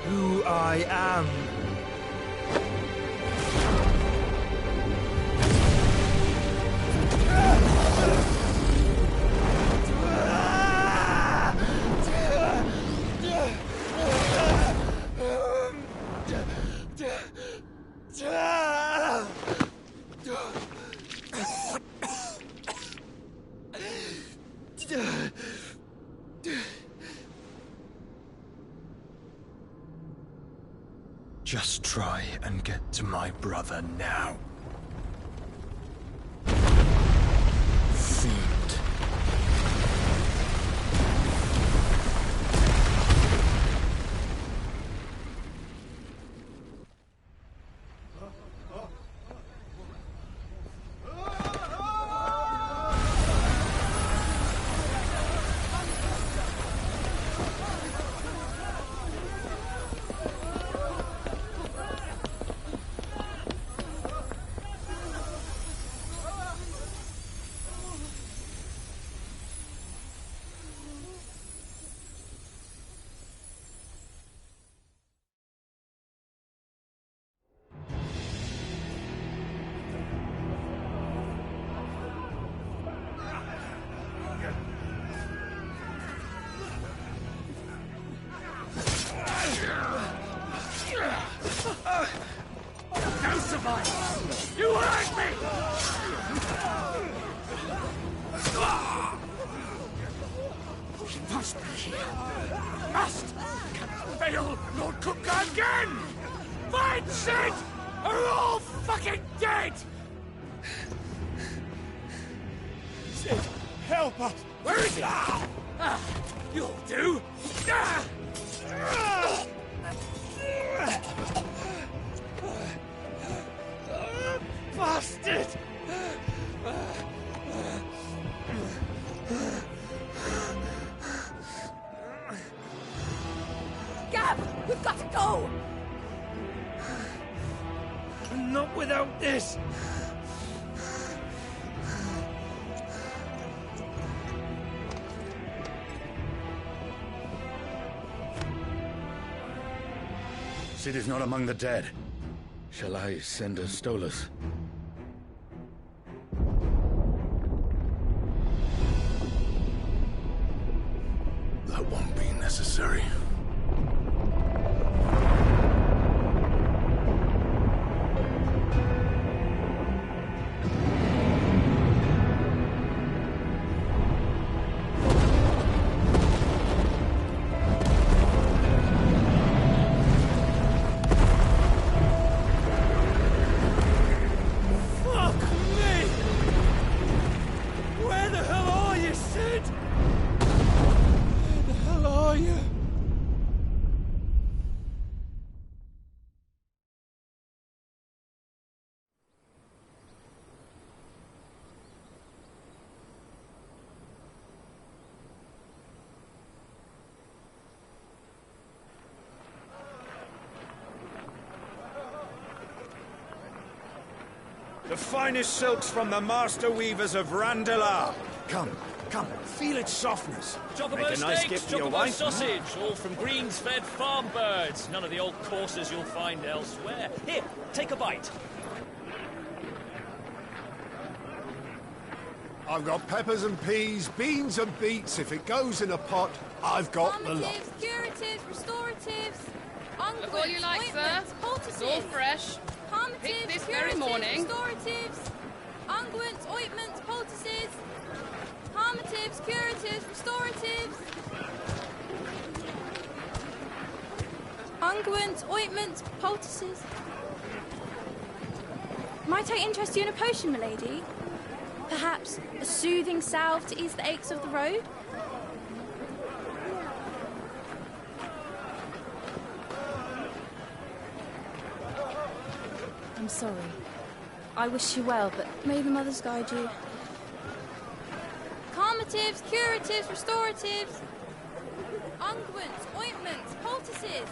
who I am? Just try and get to my brother now. Fiend. sacrifice! You hurt me! She must be here. Must! Cannot fail Lord Kupka again! Find Sid! Or we're all fucking dead! Sid, help us! Where is he? You'll do! Bastard! Gab, we've got to go! Not without this! Sid is not among the dead. Shall I send a Stolas? That won't be necessary. The finest silks from the master weavers of Randalar. Come, feel its softness. Chocobo Make a nice steaks, gift for your chocobo wife. sausage, all from greens-fed farm birds. None of the old courses you'll find elsewhere. Here, take a bite. I've got peppers and peas, beans and beets. If it goes in a pot, I've got the lot. Curatives, restoratives, Look all you like, sir. It's all fresh. Picked this very morning. Restoratives, unguents, ointments, poultices, harmatives, curatives, restoratives, unguents, ointments, poultices. Might I interest you in a potion, milady? Perhaps a soothing salve to ease the aches of the road? I'm sorry. I wish you well, but may the mothers guide you. Calmatives, curatives, restoratives, unguents, ointments, poultices,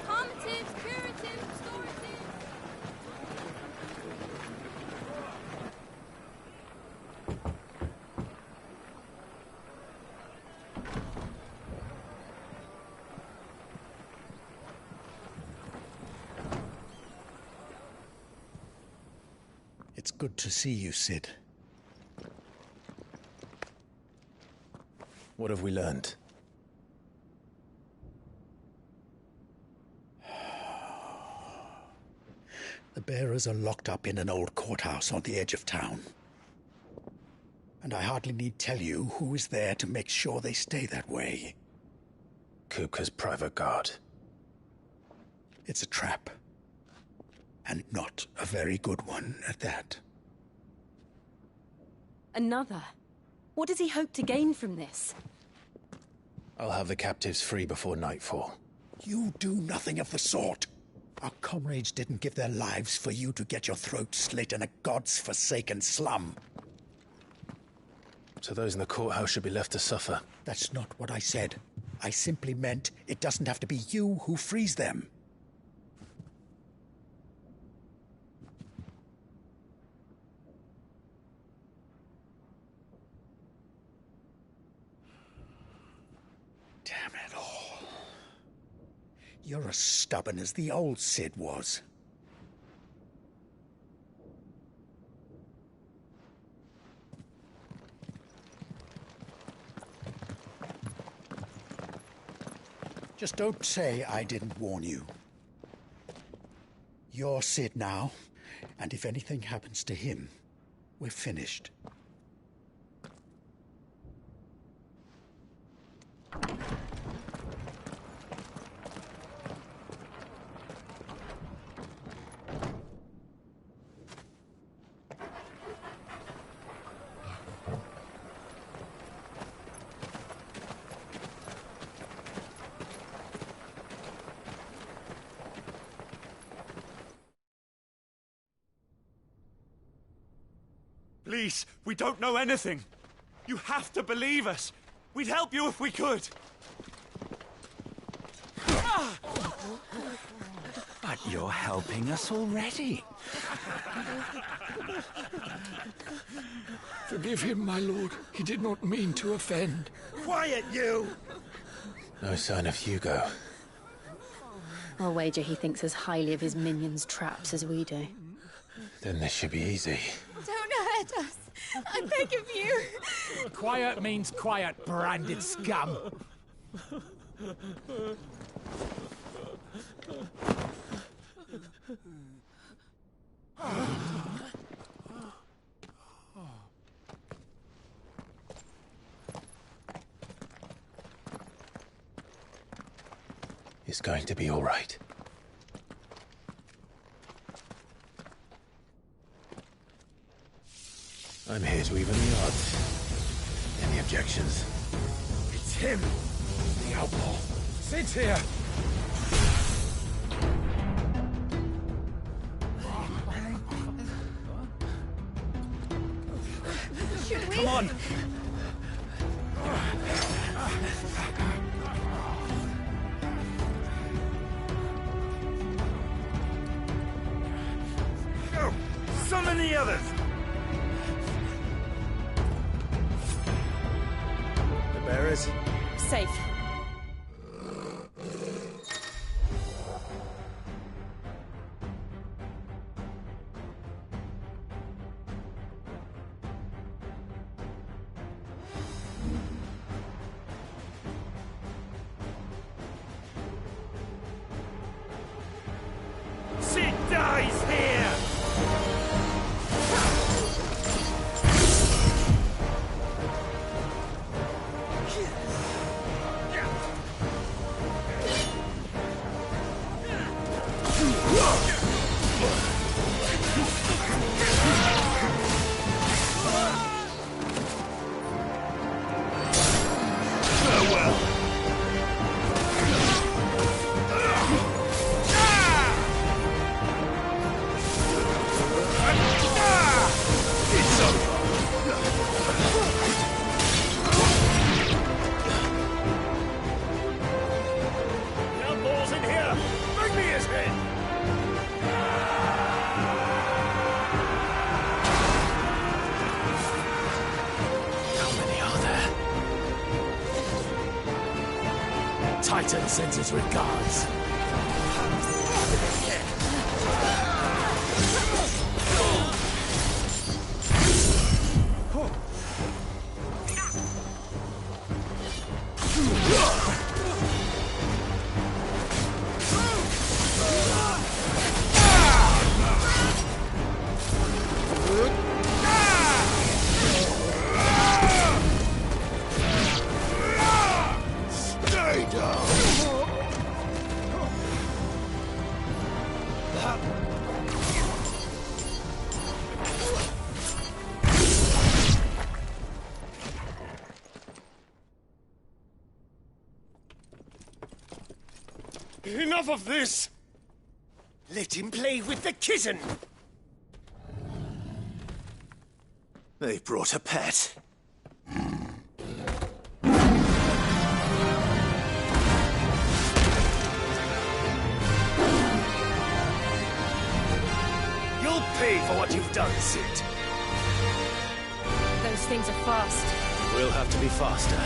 calmatives, curatives, restoratives. It's good to see you, Sid. What have we learned? The bearers are locked up in an old courthouse on the edge of town. And I hardly need tell you who is there to make sure they stay that way. Kupka's private guard. It's a trap. And not a very good one at that. Another? What does he hope to gain from this? I'll have the captives free before nightfall. You do nothing of the sort. Our comrades didn't give their lives for you to get your throat slit in a god's forsaken slum. So those in the courthouse should be left to suffer. That's not what I said. I simply meant it doesn't have to be you who frees them. Damn it all. You're as stubborn as the old Sid was. Just don't say I didn't warn you. You're Sid now, And if anything happens to him, we're finished. Please, we don't know anything. You have to believe us. We'd help you if we could. But you're helping us already. Forgive him, my lord. He did not mean to offend. Quiet, you! No sign of Hugo. I'll wager he thinks as highly of his minions' traps as we do. Then this should be easy. Don't hurt us. I beg of you. Quiet means quiet, branded scum. It's going to be all right. I'm here to even the odds. Any objections? It's him, the outlaw. Sit here. Should we? Come on. Go! Summon the others! The bearers? Safe. She dies here! Outlaws in here! Bring me his head! How many are there? Titan sends his regards. Stay down! Enough of this! Let him play with the kitten! They brought a pet. You'll pay for what you've done, Sid. Those things are fast. We'll have to be faster.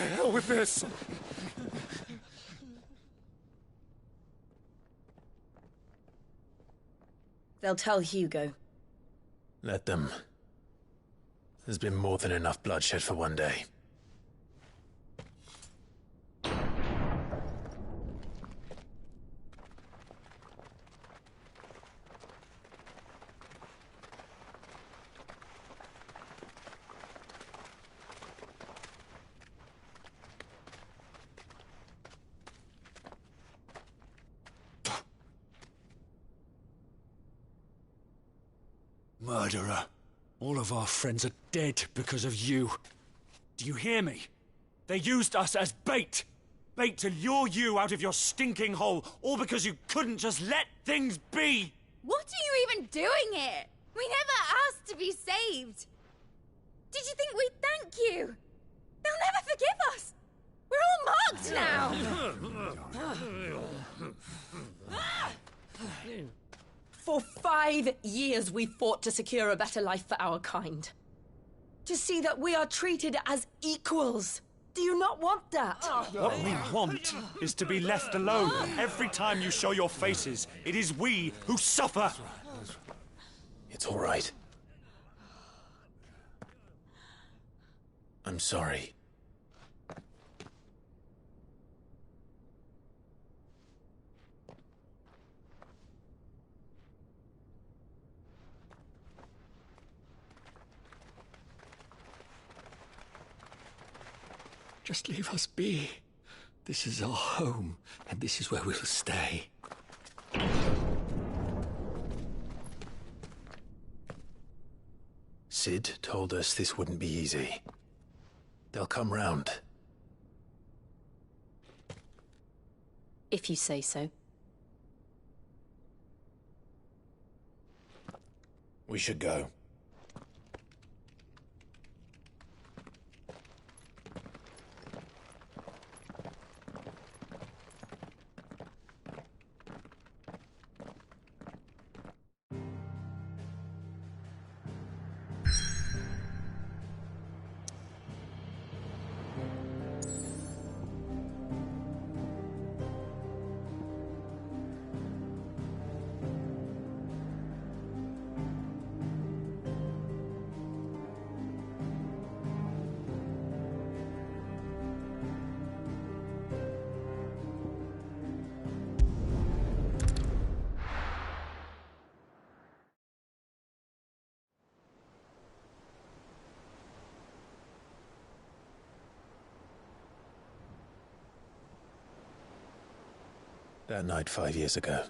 hell with this? They'll tell Hugo. Let them. There's been more than enough bloodshed for one day. Murderer. All of our friends are dead because of you. Do you hear me? They used us as bait. Bait to lure you out of your stinking hole, all because you couldn't just let things be. What are you even doing here? We never asked to be saved. Did you think we'd thank you? They'll never forgive us. We're all marked now. For 5 years we fought to secure a better life for our kind. To see that we are treated as equals. Do you not want that? What we want is to be left alone. Every time you show your faces, it is we who suffer. It's all right. I'm sorry. Just leave us be. This is our home, and this is where we'll stay. Cid told us this wouldn't be easy. They'll come round. If you say so. We should go. That night 5 years ago,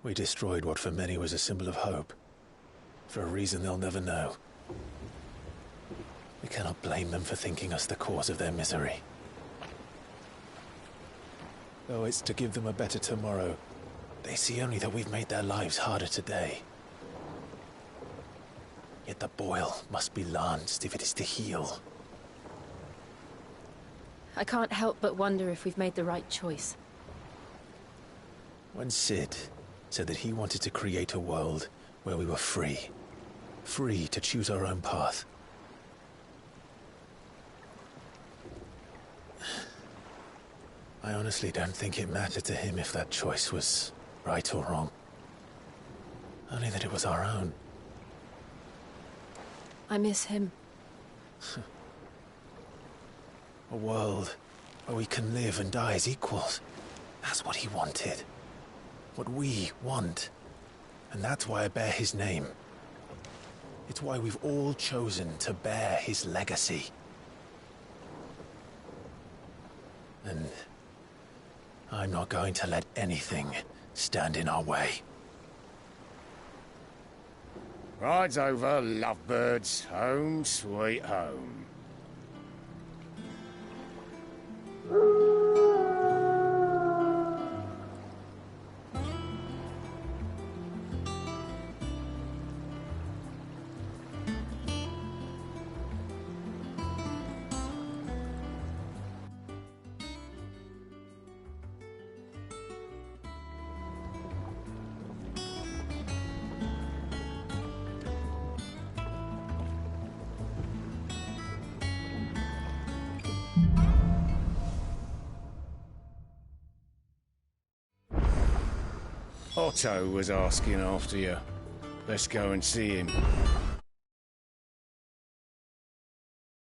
we destroyed what for many was a symbol of hope. For a reason they'll never know. We cannot blame them for thinking us the cause of their misery. Though it's to give them a better tomorrow, they see only that we've made their lives harder today. Yet the boil must be lanced if it is to heal. I can't help but wonder if we've made the right choice. When Cid said that he wanted to create a world where we were free. Free to choose our own path. I honestly don't think it mattered to him if that choice was right or wrong. Only that it was our own. I miss him. A world where we can live and die as equals. That's what he wanted. What we want. And that's why I bear his name. It's why we've all chosen to bear his legacy. And I'm not going to let anything stand in our way. Rides over, lovebirds. Home, sweet home. Otto was asking after you. Let's go and see him.